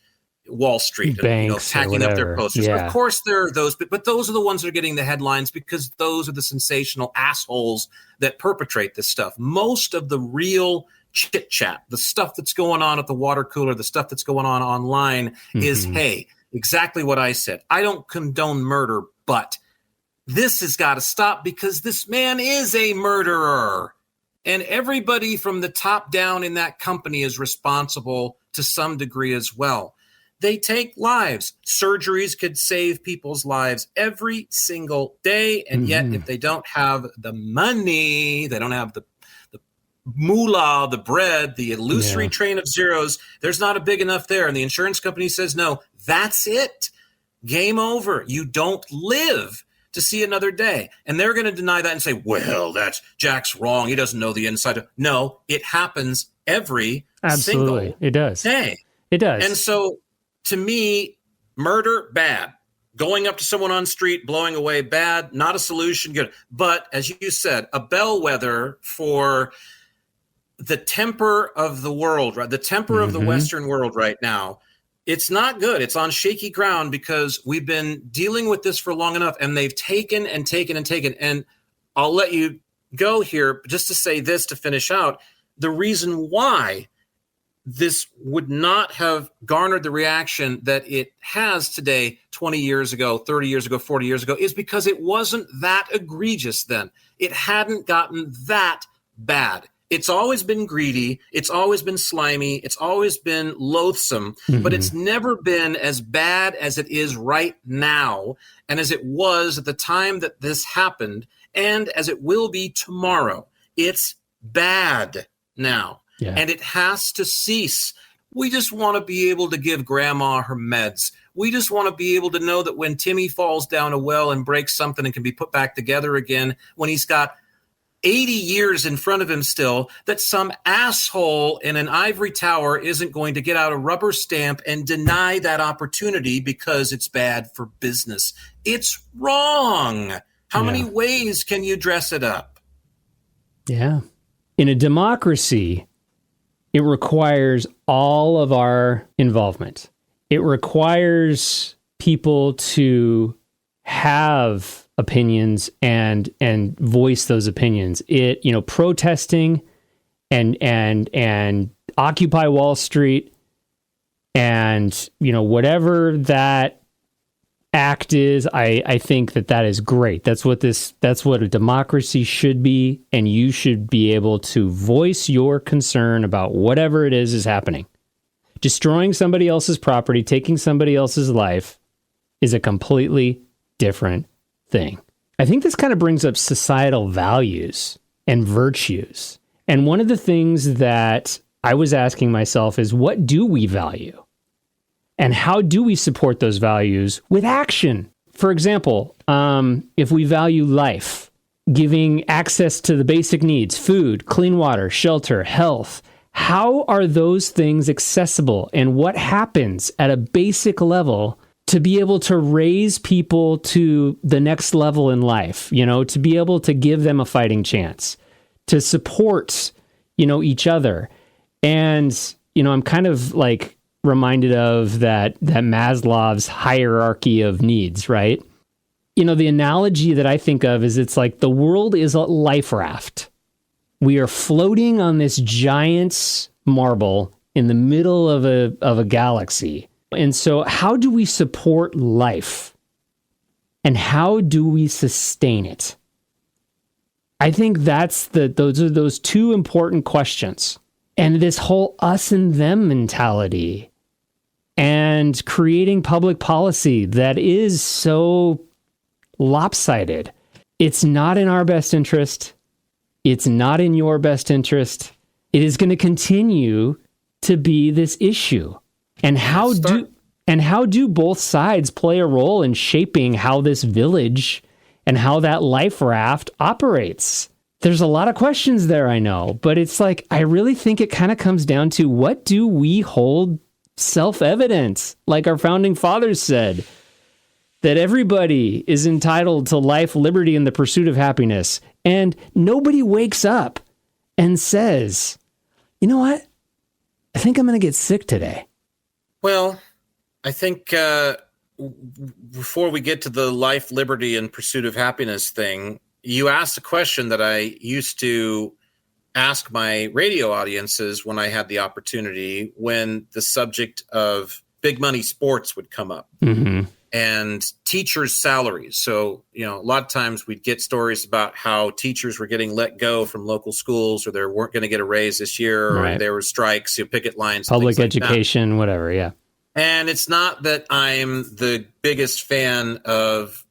Wall Street, banks, and, tacking up their posters. Yeah. Of course, there are those, but those are the ones that are getting the headlines because those are the sensational assholes that perpetrate this stuff. Most of the real chit chat, the stuff that's going on at the water cooler, the stuff that's going on online is, hey, exactly what I said. I don't condone murder, but this has got to stop because this man is a murderer. And everybody from the top down in that company is responsible to some degree as well. They take lives. Surgeries could save people's lives every single day. And yet, if they don't have the money, they don't have the moolah, the bread, the illusory train of zeros, there's not a big enough there. And the insurance company says, no, that's it. Game over. You don't live to see another day. And they're going to deny that and say, well, that's Jack's wrong. He doesn't know the inside. No, it happens every single day. It does. It does. And so to me, murder, bad. Going up to someone on street, blowing away, bad. Not a solution, good. But as you said, a bellwether for the temper of the world, right? The temper of the Western world right now. It's not good. It's on shaky ground because we've been dealing with this for long enough, and they've taken and taken and taken. And I'll let you go here just to say this to finish out. The reason why this would not have garnered the reaction that it has today 20 years ago, 30 years ago, 40 years ago is because it wasn't that egregious then. It hadn't gotten that bad. It's always been greedy. It's always been slimy. It's always been loathsome, but it's never been as bad as it is right now and as it was at the time that this happened and as it will be tomorrow. It's bad now, and it has to cease. We just want to be able to give grandma her meds. We just want to be able to know that when Timmy falls down a well and breaks something and can be put back together again, when he's got 80 years in front of him still, that some asshole in an ivory tower isn't going to get out a rubber stamp and deny that opportunity because it's bad for business. It's wrong. How many ways can you dress it up? Yeah. In a democracy, it requires all of our involvement. It requires people to have opinions and voice those opinions. It, protesting and Occupy Wall Street and, whatever that act is, I think that is great. That's what a democracy should be. And you should be able to voice your concern about whatever it is happening. Destroying somebody else's property, taking somebody else's life is a completely different thing. I think this kind of brings up societal values and virtues. And one of the things that I was asking myself is, what do we value? And how do we support those values with action? For example, if we value life, giving access to the basic needs, food, clean water, shelter, health, how are those things accessible? And what happens at a basic level to be able to raise people to the next level in life, to be able to give them a fighting chance, to support, each other. And, I'm kind of like reminded of that Maslow's hierarchy of needs, right? The analogy that I think of is it's like the world is a life raft. We are floating on this giant marble in the middle of a galaxy. And so how do we support life? And how do we sustain it? I think those are those two important questions. And this whole us and them mentality and creating public policy that is so lopsided. It's not in our best interest. It's not in your best interest. It is going to continue to be this issue. And how do both sides play a role in shaping how this village and how that life raft operates? There's a lot of questions there, I know, but it's like, I really think it kind of comes down to, what do we hold self-evident? Like our founding fathers said, that everybody is entitled to life, liberty, and the pursuit of happiness. And nobody wakes up and says, you know what? I think I'm going to get sick today. Well, I think before we get to the life, liberty, and pursuit of happiness thing, you asked a question that I used to ask my radio audiences when I had the opportunity, when the subject of big money sports would come up. Mm-hmm. And teachers' salaries. So, a lot of times we'd get stories about how teachers were getting let go from local schools, or they weren't going to get a raise this year, or there were strikes, picket lines, public education, like whatever. Yeah. And it's not that I'm the biggest fan of,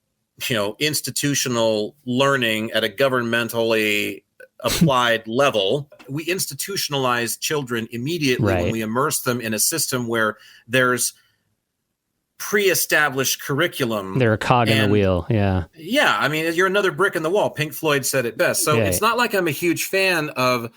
institutional learning at a governmentally applied level. We institutionalize children immediately when we immerse them in a system where there's pre-established curriculum. They're a cog in the wheel. Yeah. Yeah. I mean, you're another brick in the wall. Pink Floyd said it best. So It's not like I'm a huge fan of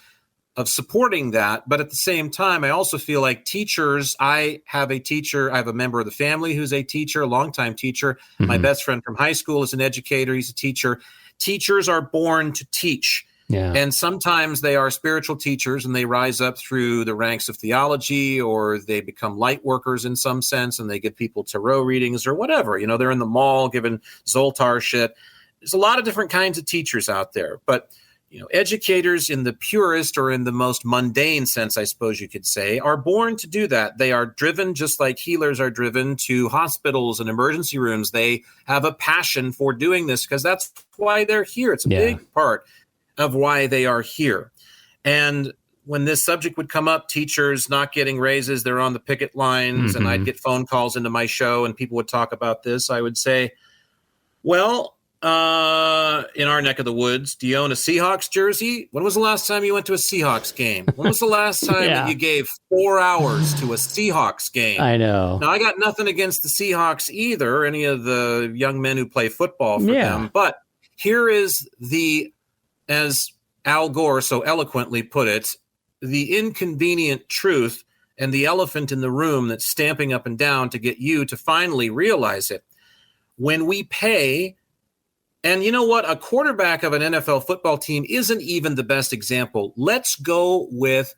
supporting that. But at the same time, I also feel like teachers, I have a member of the family who's a teacher, a longtime teacher. Mm-hmm. My best friend from high school is an educator. He's a teacher. Teachers are born to teach. Yeah. And sometimes they are spiritual teachers and they rise up through the ranks of theology, or they become light workers in some sense, and they give people tarot readings or whatever. They're in the mall giving Zoltar shit. There's a lot of different kinds of teachers out there. But, educators in the purest or in the most mundane sense, I suppose you could say, are born to do that. They are driven just like healers are driven to hospitals and emergency rooms. They have a passion for doing this because that's why they're here. It's a big part of why they are here. And when this subject would come up, teachers not getting raises, they're on the picket lines, and I'd get phone calls into my show and people would talk about this. I would say, well, in our neck of the woods, do you own a Seahawks jersey? When was the last time you went to a Seahawks game? When was the last time that you gave 4 hours to a Seahawks game? I know. Now, I got nothing against the Seahawks either, any of the young men who play football for them. But here is as Al Gore so eloquently put it, the inconvenient truth and the elephant in the room that's stamping up and down to get you to finally realize it. When we pay And you know what? A quarterback of an NFL football team isn't even the best example. Let's go with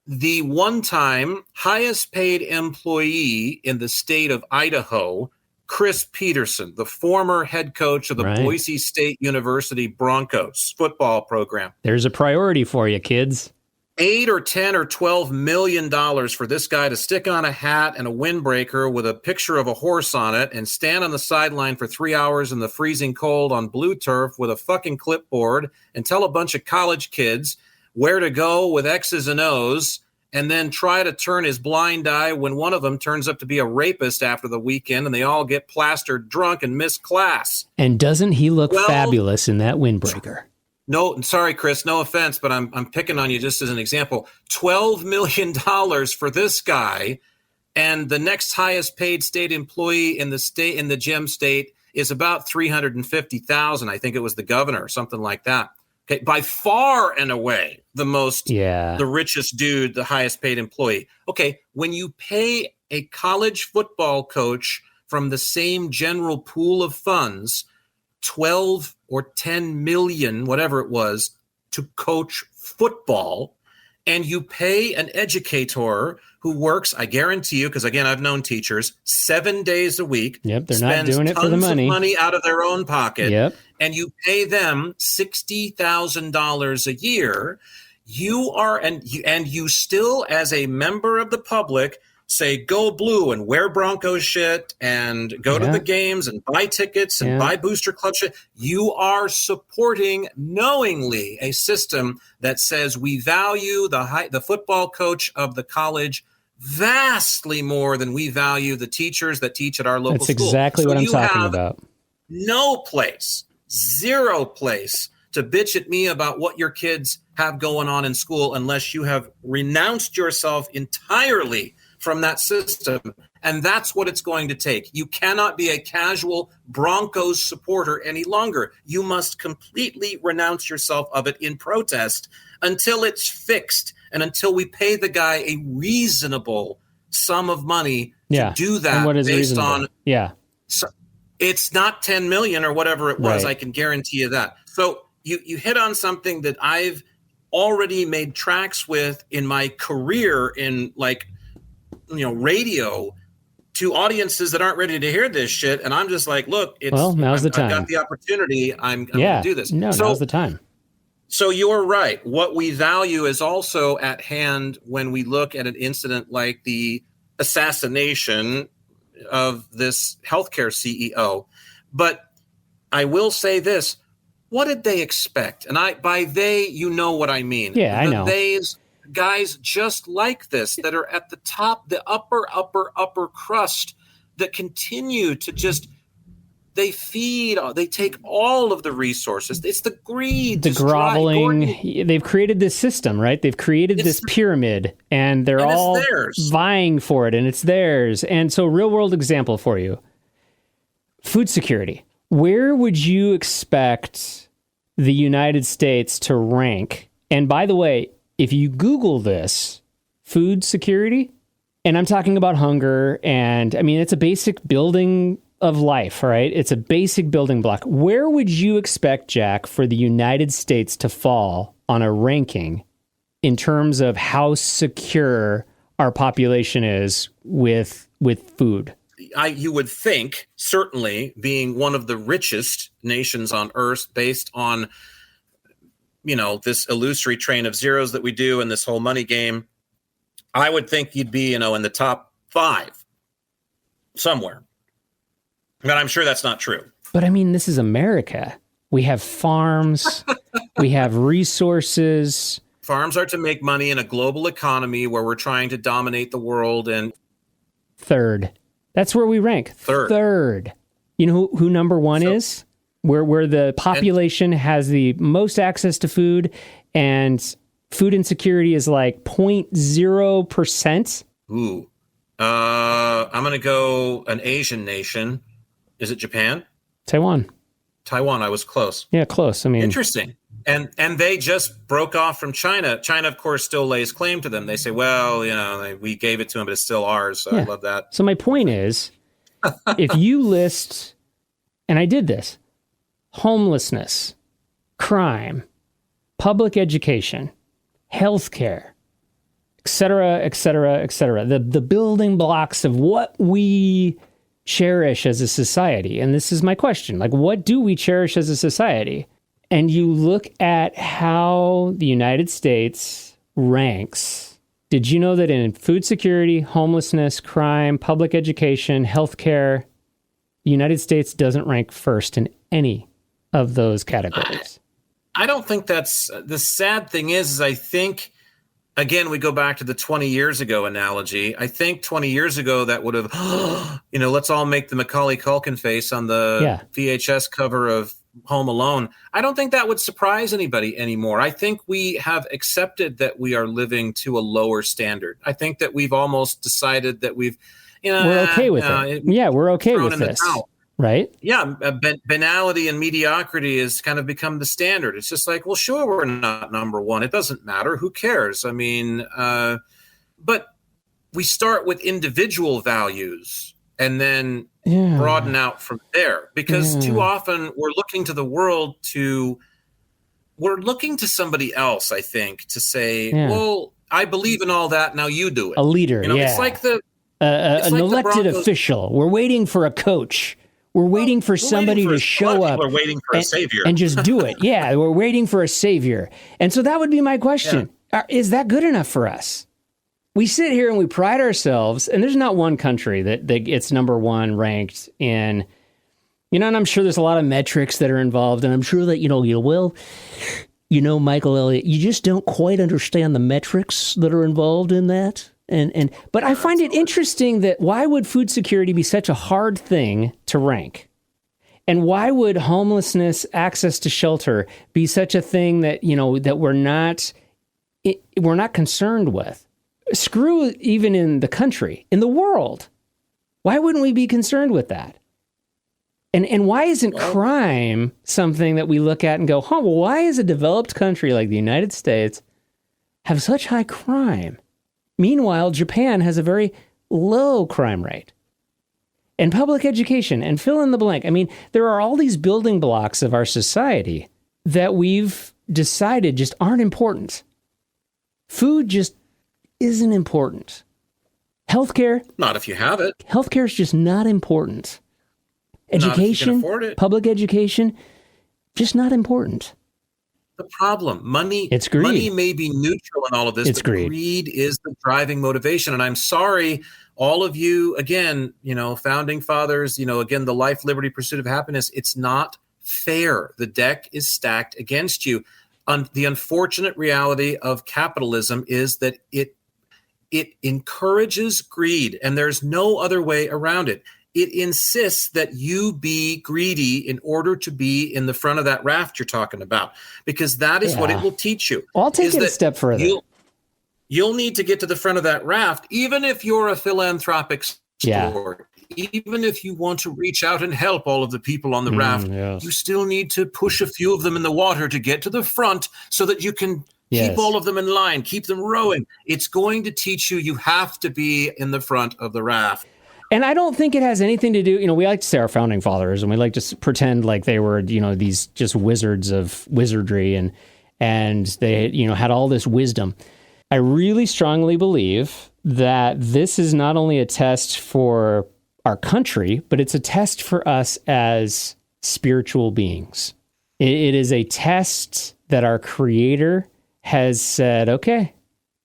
the one-time highest paid employee in the state of Idaho, Chris Peterson, the former head coach of the Boise State University Broncos football program. There's a priority for you, kids. $8 or $10 or $12 million for this guy to stick on a hat and a windbreaker with a picture of a horse on it and stand on the sideline for 3 hours in the freezing cold on blue turf with a fucking clipboard and tell a bunch of college kids where to go with X's and O's, and then try to turn his blind eye when one of them turns up to be a rapist after the weekend and they all get plastered drunk and miss class. And doesn't he look fabulous in that windbreaker? No, sorry, Chris, no offense, but I'm picking on you just as an example. $12 million for this guy, and the next highest paid state employee in the gem state is about $350,000. I think it was the governor or something like that. Okay, by far and away the richest dude, the highest paid employee. Okay, when you pay a college football coach from the same general pool of funds 12 or 10 million, whatever it was, to coach football, and you pay an educator who works, I guarantee you, because again, I've known teachers, 7 days a week. Yep, they're not doing it for the money. Money out of their own pocket. Yep. And you pay them $60,000 a year. You are, and you still, as a member of the public, say go blue and wear Broncos shit and go to the games and buy tickets and buy Booster Club shit. You are supporting knowingly a system that says we value the football coach of the college vastly more than we value the teachers that teach at our local school. That's exactly what I'm talking about. No place, zero place to bitch at me about what your kids have going on in school unless you have renounced yourself entirely from that system. And that's what it's going to take. You cannot be a casual Broncos supporter any longer. You must completely renounce yourself of it in protest until it's fixed and until we pay the guy a reasonable sum of money to do that. And what is based reasonable? on so it's not 10 million or whatever it was. I can guarantee you that. So you hit on something that I've already made tracks with in my career in radio to audiences that aren't ready to hear this shit. And I'm just like, look, now's the time. I've got the opportunity. I'm going to do this. Now's the time. So you're right. What we value is also at hand when we look at an incident like the assassination of this healthcare CEO. But I will say this. What did they expect? And by they, you know what I mean. Yeah, I know. They's guys just like this that are at the top, the upper crust that continue to just, they take all of the resources. It's the greed, the groveling. They've created this system, right? They've created this pyramid and they're all vying for it and it's theirs. And so real world example for you, food security. Where would you expect the United States to rank? And by the way, if you Google this, food security, and I'm talking about hunger, and I mean, it's a basic building of life, right? It's a basic building block. Where would you expect, Jack, for the United States to fall on a ranking in terms of how secure our population is with food? You would think, certainly, being one of the richest nations on earth based on, this illusory train of zeros that we do in this whole money game, I would think you'd be, in the top 5 somewhere. But I'm sure that's not true. But I mean, this is America. We have farms. We have resources. Farms are to make money in a global economy where we're trying to dominate the world. And third. That's where we rank. Third. You know who number one is? Where the population has the most access to food, and food insecurity is like 0.0%. Ooh. I'm going to go an Asian nation. Is it Japan? Taiwan, I was close. Yeah, close. I mean, interesting. And they just broke off from China. China, of course, still lays claim to them. They say, well, we gave it to them, but it's still ours. So I love that. So my point is, if you list, and I did this, homelessness, crime, public education, healthcare, et cetera, et cetera, et cetera. The building blocks of what we cherish as a society. And this is my question. Like, what do we cherish as a society? And you look at how the United States ranks. Did you know that in food security, homelessness, crime, public education, healthcare, the United States doesn't rank first in any of those categories? I don't think that's the sad thing is I think, again, we go back to the 20 years ago analogy. I think 20 years ago that would have, let's all make the Macaulay Culkin face on the VHS cover of Home Alone. I don't think that would surprise anybody anymore. I think we have accepted that we are living to a lower standard. I think that we've almost decided that we're okay with it. Yeah, we're okay with this. Right? Yeah, banality and mediocrity has kind of become the standard. It's just like, well, sure, we're not number one. It doesn't matter. Who cares? I mean, but we start with individual values and then broaden out from there. Because too often we're looking to the world we're looking to somebody else, I think, to say, well, I believe in all that. Now you do it. A leader, It's like an elected official. We're waiting for a coach. We're waiting for somebody to show up. We're waiting for a savior. And just do it. Yeah, we're waiting for a savior. And so that would be my question. Yeah. Is that good enough for us? We sit here and we pride ourselves, and there's not one country that gets number one ranked in, and I'm sure there's a lot of metrics that are involved, and I'm sure that, Michael Elliott, you just don't quite understand the metrics that are involved in that. But I find it interesting that why would food security be such a hard thing to rank? And why would homelessness, access to shelter be such a thing that, that we're not concerned with? Screw even in the country, in the world. Why wouldn't we be concerned with that? And why isn't crime something that we look at and go, why is a developed country like the United States have such high crime? Meanwhile, Japan has a very low crime rate. And public education, and fill in the blank. I mean, there are all these building blocks of our society that we've decided just aren't important. Food just isn't important. Healthcare. Not if you have it. Healthcare is just not important. Education, public education, just not important. The problem, money, it's greed. Money may be neutral in all of this, but greed is the driving motivation. And I'm sorry, all of you, again, founding fathers, again, the life, liberty, pursuit of happiness, it's not fair. The deck is stacked against you. The unfortunate reality of capitalism is that it encourages greed, and there's no other way around it. It insists that you be greedy in order to be in the front of that raft you're talking about, because that is what it will teach you. I'll take it a step further. You'll need to get to the front of that raft, even if you're a philanthropic sport, even if you want to reach out and help all of the people on the raft, you still need to push a few of them in the water to get to the front so that you can keep all of them in line, keep them rowing. It's going to teach you have to be in the front of the raft. And I don't think it has anything to do, we like to say our founding fathers, and we like to pretend like they were, these just wizards of wizardry, and they, had all this wisdom. I really strongly believe that this is not only a test for our country, but it's a test for us as spiritual beings. It is a test that our Creator has said, okay,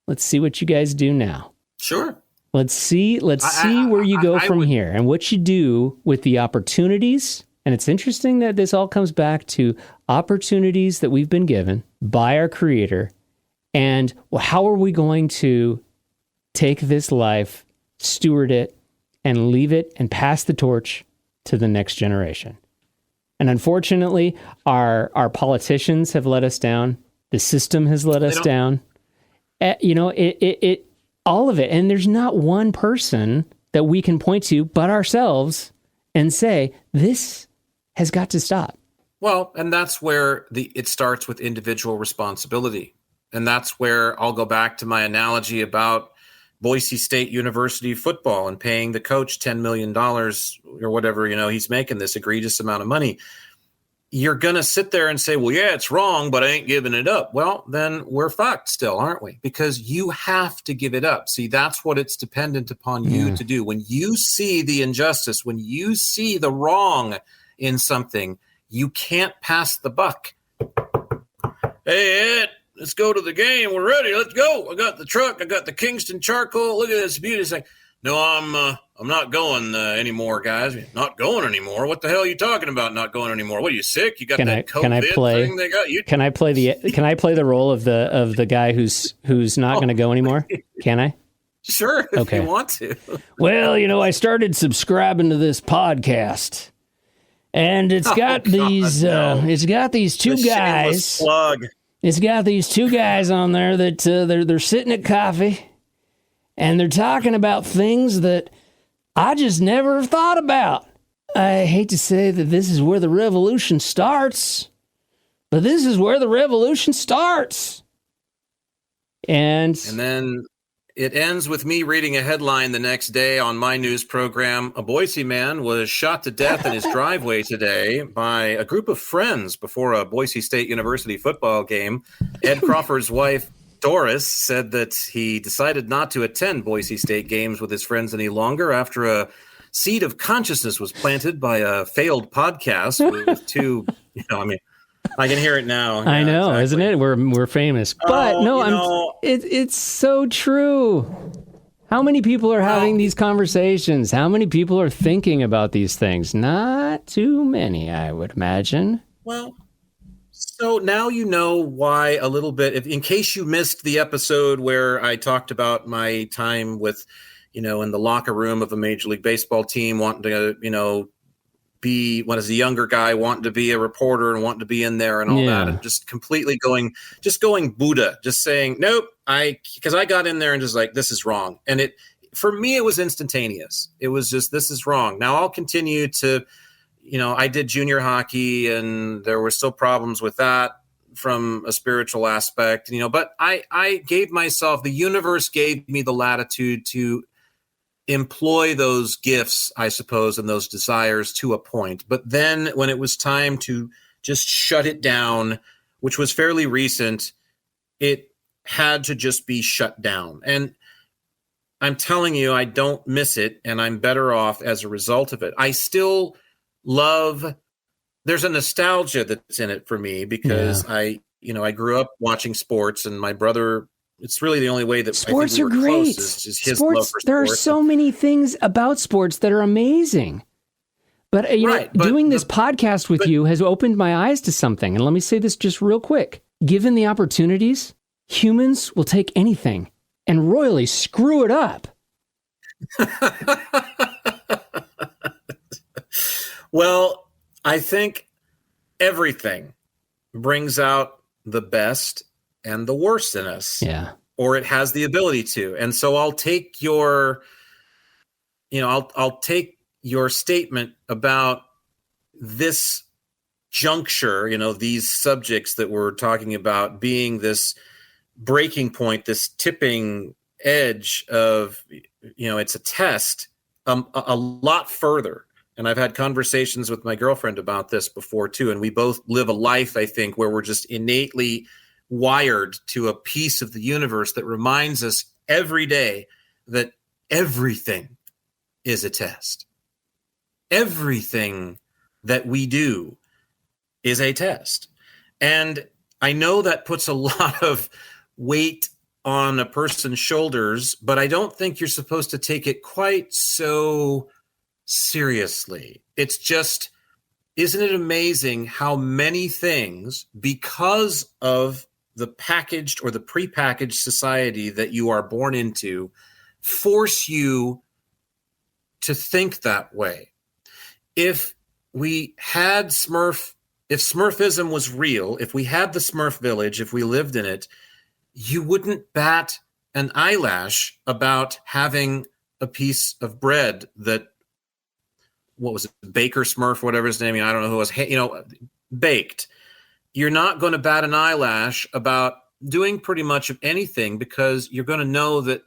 let's see what you guys do now. Sure. Let's see where you go from here and what you do with the opportunities. And it's interesting that this all comes back to opportunities that we've been given by our Creator. And how are we going to take this life, steward it, and leave it and pass the torch to the next generation? And unfortunately, our politicians have let us down. The system has let us down. All of it. And there's not one person that we can point to but ourselves and say, this has got to stop. Well, and that's where it starts with individual responsibility. And that's where I'll go back to my analogy about Boise State University football and paying the coach $10 million or whatever, he's making this egregious amount of money. you're going to sit there and say, well, yeah, it's wrong, but I ain't giving it up. Well, then we're fucked still, aren't we? Because you have to give it up. See, that's what it's dependent upon you to do. When you see the injustice, when you see the wrong in something, you can't pass the buck. Hey, Ed, let's go to the game. We're ready. Let's go. I got the truck. I got the Kingston charcoal. Look at this beauty. It's like, no, I'm not going anymore, guys. Not going anymore. What the hell are you talking about? Not going anymore? What, are you sick? You got that COVID thing they got you? Can I play the role of the guy who's not going to go anymore? Can I? Sure, if you want to. Well, I started subscribing to this podcast, and it's got these two guys. Plug. It's got these two guys on there that they're sitting at coffee, and they're talking about things that I just never thought about. I hate to say that this is where the revolution starts, but this is where the revolution starts. And then it ends with me reading a headline the next day on my news program. A Boise man was shot to death in his driveway today by a group of friends before a Boise State University football game. Ed Crawford's wife, Doris, said that he decided not to attend Boise State games with his friends any longer after a seed of consciousness was planted by a failed podcast with two, I can hear it now. I know, exactly. Isn't it? We're famous. But it's so true. How many people are having these conversations? How many people are thinking about these things? Not too many, I would imagine. Well, so now you know why a little bit, in case you missed the episode where I talked about my time with, in the locker room of a Major League Baseball team, wanting to, be as a younger guy, wanting to be a reporter and wanting to be in there and all that, and just completely going Buddha, just saying, nope, because I got in there and just like, this is wrong. And for me, it was instantaneous. It was just, this is wrong. Now I'll continue to, I did junior hockey and there were still problems with that from a spiritual aspect, but I gave myself, the universe gave me the latitude to employ those gifts, I suppose, and those desires to a point. But then when it was time to just shut it down, which was fairly recent, it had to just be shut down. And I'm telling you, I don't miss it, and I'm better off as a result of it. I still there's a nostalgia that's in it for me because I grew up watching sports, and my brother, it's really the only way that sports I think we are were great. Close is his love for sports. There are so many things about sports that are amazing. But doing this podcast with you has opened my eyes to something. And let me say this just real quick. Given the opportunities, humans will take anything and royally screw it up. Well, I think everything brings out the best and the worst in us. Yeah. Or it has the ability to. And so I'll take your, I'll take your statement about this juncture, these subjects that we're talking about being this breaking point, this tipping edge of, it's a test a lot further. And I've had conversations with my girlfriend about this before too. And we both live a life, I think, where we're just innately wired to a piece of the universe that reminds us every day that everything is a test. Everything that we do is a test. And I know that puts a lot of weight on a person's shoulders, but I don't think you're supposed to take it quite so seriously. It's just, isn't it amazing how many things, because of the packaged or the prepackaged society that you are born into, force you to think that way? If we had if Smurfism was real, if we had the Smurf village, if we lived in it, you wouldn't bat an eyelash about having a piece of bread that, what was it, Baker Smurf, whatever his name, I don't know who was, baked. You're not going to bat an eyelash about doing pretty much of anything because you're going to know that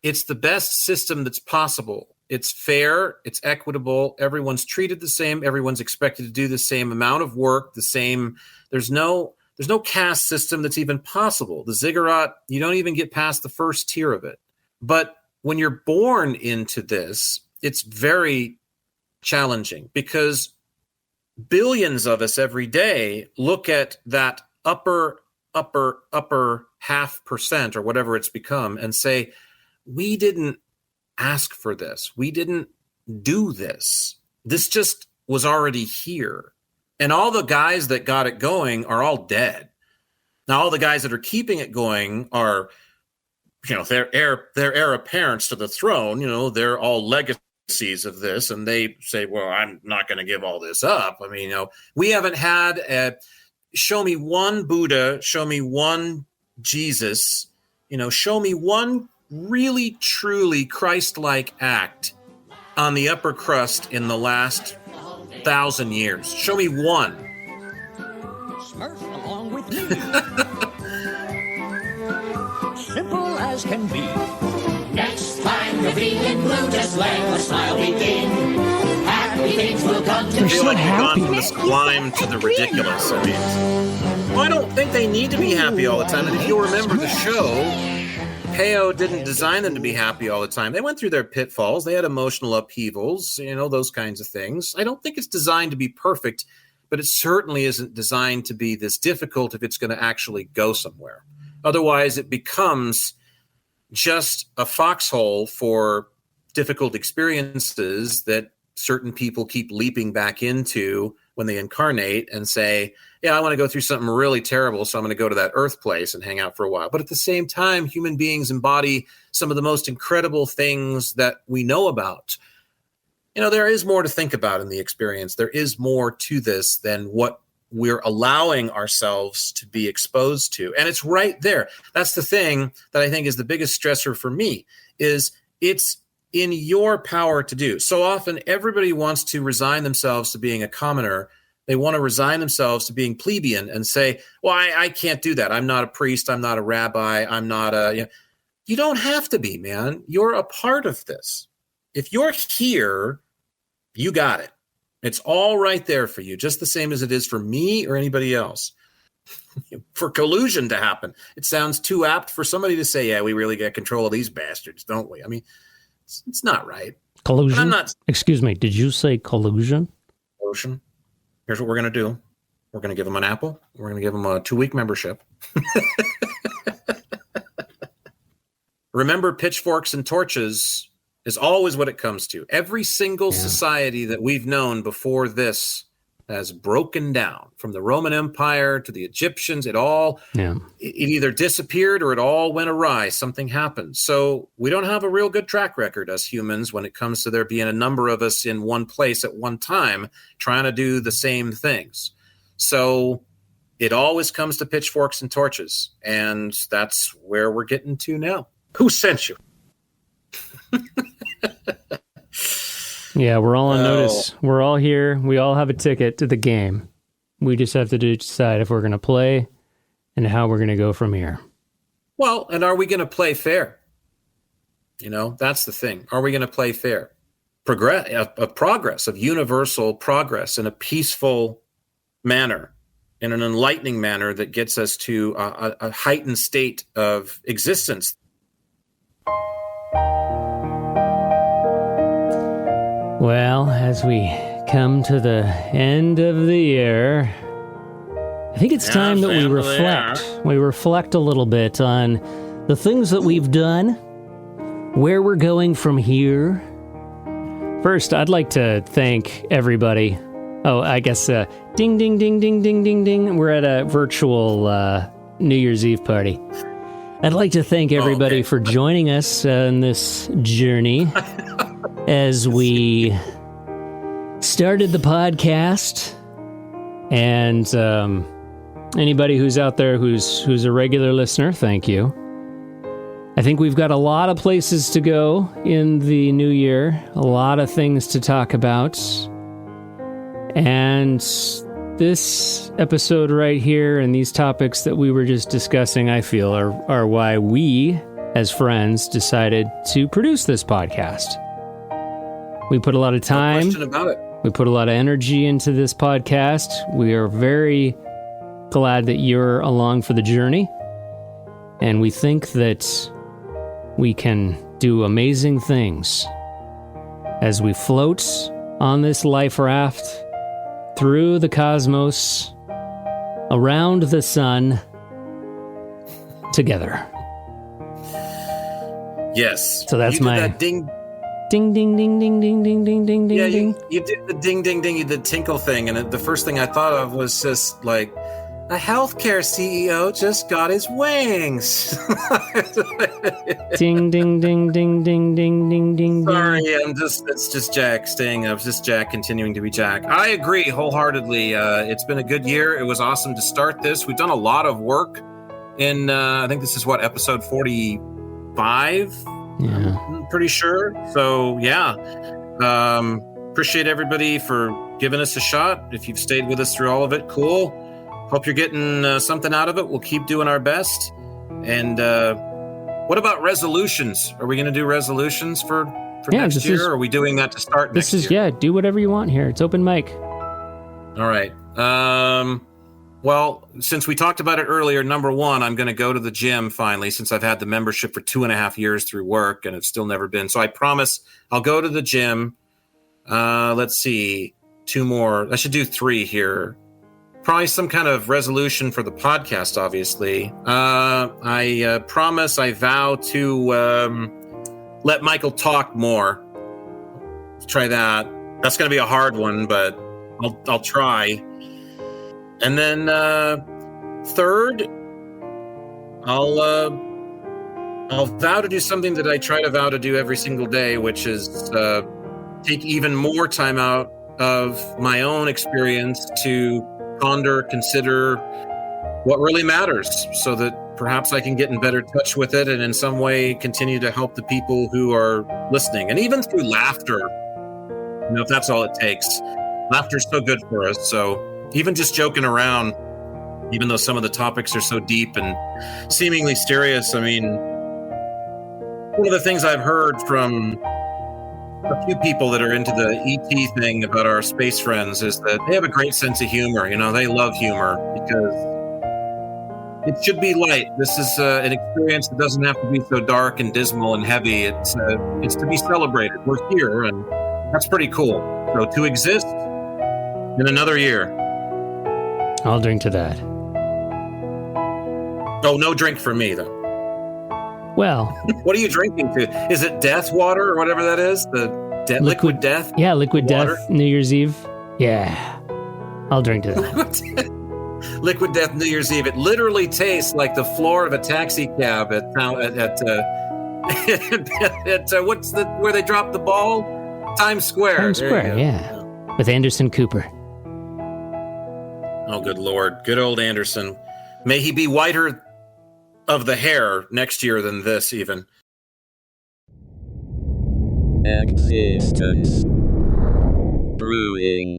it's the best system that's possible. It's fair, it's equitable, everyone's treated the same, everyone's expected to do the same amount of work, the same. There's no caste system that's even possible. The ziggurat, you don't even get past the first tier of it. But when you're born into this, it's very challenging because billions of us every day look at that upper 0.5% or whatever it's become and say, we didn't ask for this. We didn't do this. This just was already here. And all the guys that got it going are all dead. Now, all the guys that are keeping it going are, they're heir apparents to the throne. They're all legacies of this. And they say, well, I'm not going to give all this up. I mean, we haven't had show me one Buddha, show me one Jesus, show me one really, truly Christ-like act on the upper crust in the last 1,000 years. Show me one. Smurf along with me. Simple as can be. Next time you're feeling blue, just let the smile begin. Happy things will come to you. I feel like you've gone from the sublime to the ridiculous. I mean, I don't think they need to be happy all the time. And if you remember the show, Peo didn't design them to be happy all the time. They went through their pitfalls. They had emotional upheavals, those kinds of things. I don't think it's designed to be perfect, but it certainly isn't designed to be this difficult if it's going to actually go somewhere. Otherwise, it becomes just a foxhole for difficult experiences that certain people keep leaping back into when they incarnate and say, yeah, I want to go through something really terrible, so I'm going to go to that earth place and hang out for a while. But at the same time, human beings embody some of the most incredible things that we know about. There is more to think about in the experience. There is more to this than what we're allowing ourselves to be exposed to. And it's right there. That's the thing that I think is the biggest stressor for me, is it's in your power to do. So often everybody wants to resign themselves to being a commoner. They want to resign themselves to being plebeian and say, well, I can't do that. I'm not a priest. I'm not a rabbi. I'm not a... You don't have to be, man. You're a part of this. If you're here, you got it. It's all right there for you, just the same as it is for me or anybody else. For collusion to happen, it sounds too apt for somebody to say, yeah, we really got control of these bastards, don't we? I mean, it's not right. Collusion? I'm not... Excuse me, did you say collusion? Collusion. Here's what we're going to do. We're going to give them an apple. We're going to give them a 2-week membership. Remember, pitchforks and torches is always what it comes to. Every single society that we've known before this has broken down, from the Roman Empire to the Egyptians. It either disappeared or it all went awry. Something happened. So we don't have a real good track record as humans when it comes to there being a number of us in one place at one time trying to do the same things. So it always comes to pitchforks and torches. And that's where we're getting to now. Who sent you? Yeah, we're all on notice. We're all here. We all have a ticket to the game. We just have to decide if we're going to play and how we're going to go from here. Well, and are we going to play fair? That's the thing. Are we going to play fair? Progress of universal progress in a peaceful manner, in an enlightening manner that gets us to a heightened state of existence. Well, as we come to the end of the year, I think it's time that we reflect. We reflect a little bit on the things that we've done, where we're going from here. First, I'd like to thank everybody. Oh, I guess ding, ding, ding, ding, ding, ding, ding. We're at a virtual New Year's Eve party. I'd like to thank everybody for joining us on this journey as we started the podcast. And anybody who's out there who's a regular listener, thank you. I think we've got a lot of places to go in the new year, a lot of things to talk about. And this episode right here and these topics that we were just discussing, I feel, are why we, as friends, decided to produce this podcast. We put a lot of time. No question about it. We put a lot of energy into this podcast. We are very glad that you're along for the journey. And we think that we can do amazing things as we float on this life raft through the cosmos, around the sun, together. Yes. So that's you did my that ding. Ding, ding, ding, ding, ding, ding, ding, ding, ding, Yeah, ding. you did the ding, ding, ding. You did tinkle thing, and the first thing I thought of was just like, a healthcare CEO just got his wings. Ding, ding, ding, ding, ding, ding, ding, ding. Sorry, it's just Jack staying up. It's just Jack continuing to be Jack. I agree wholeheartedly. It's been a good year. It was awesome to start this. We've done a lot of work in, I think this is episode 45? Yeah. I'm pretty sure. So, yeah. Appreciate everybody for giving us a shot. If you've stayed with us through all of it, cool. Hope you're getting something out of it. We'll keep doing our best. And what about resolutions? Are we going to do resolutions for next year? Or are we doing that to start next year? Yeah, do whatever you want here. It's open mic. All right. Well, since we talked about it earlier, number one, I'm going to go to the gym finally, since I've had the membership for 2.5 years through work and have still never been. So I promise I'll go to the gym. Let's see. 2 more. I should do 3 here. Probably some kind of resolution for the podcast, obviously. I promise, I vow to let Michael talk more. Let's try that. That's going to be a hard one, but I'll try. And then third, I'll vow to do something that I try to vow to do every single day, which is take even more time out of my own experience to ponder, consider what really matters, so that perhaps I can get in better touch with it and in some way continue to help the people who are listening. And even through laughter, if that's all it takes. Laughter's so good for us. So even just joking around, even though some of the topics are so deep and seemingly serious, I mean, one of the things I've heard from a few people that are into the ET thing about our space friends is that they have a great sense of humor. They love humor because it should be light. This is an experience that doesn't have to be so dark and dismal and heavy. It's to be celebrated. We're here, and that's pretty cool. So to exist in another year. I'll drink to that. Oh, no drink for me, though. Well. What are you drinking to? Is it death water or whatever that is? The liquid death? Yeah, liquid water? death, New Year's Eve. Yeah. I'll drink to that. Liquid death, New Year's Eve. It literally tastes like the floor of a taxi cab at where they drop the ball? Times Square. Times Square, yeah. With Anderson Cooper. Oh, good Lord. Good old Anderson. May he be whiter of the hair next year than this, even. Existence Brewing.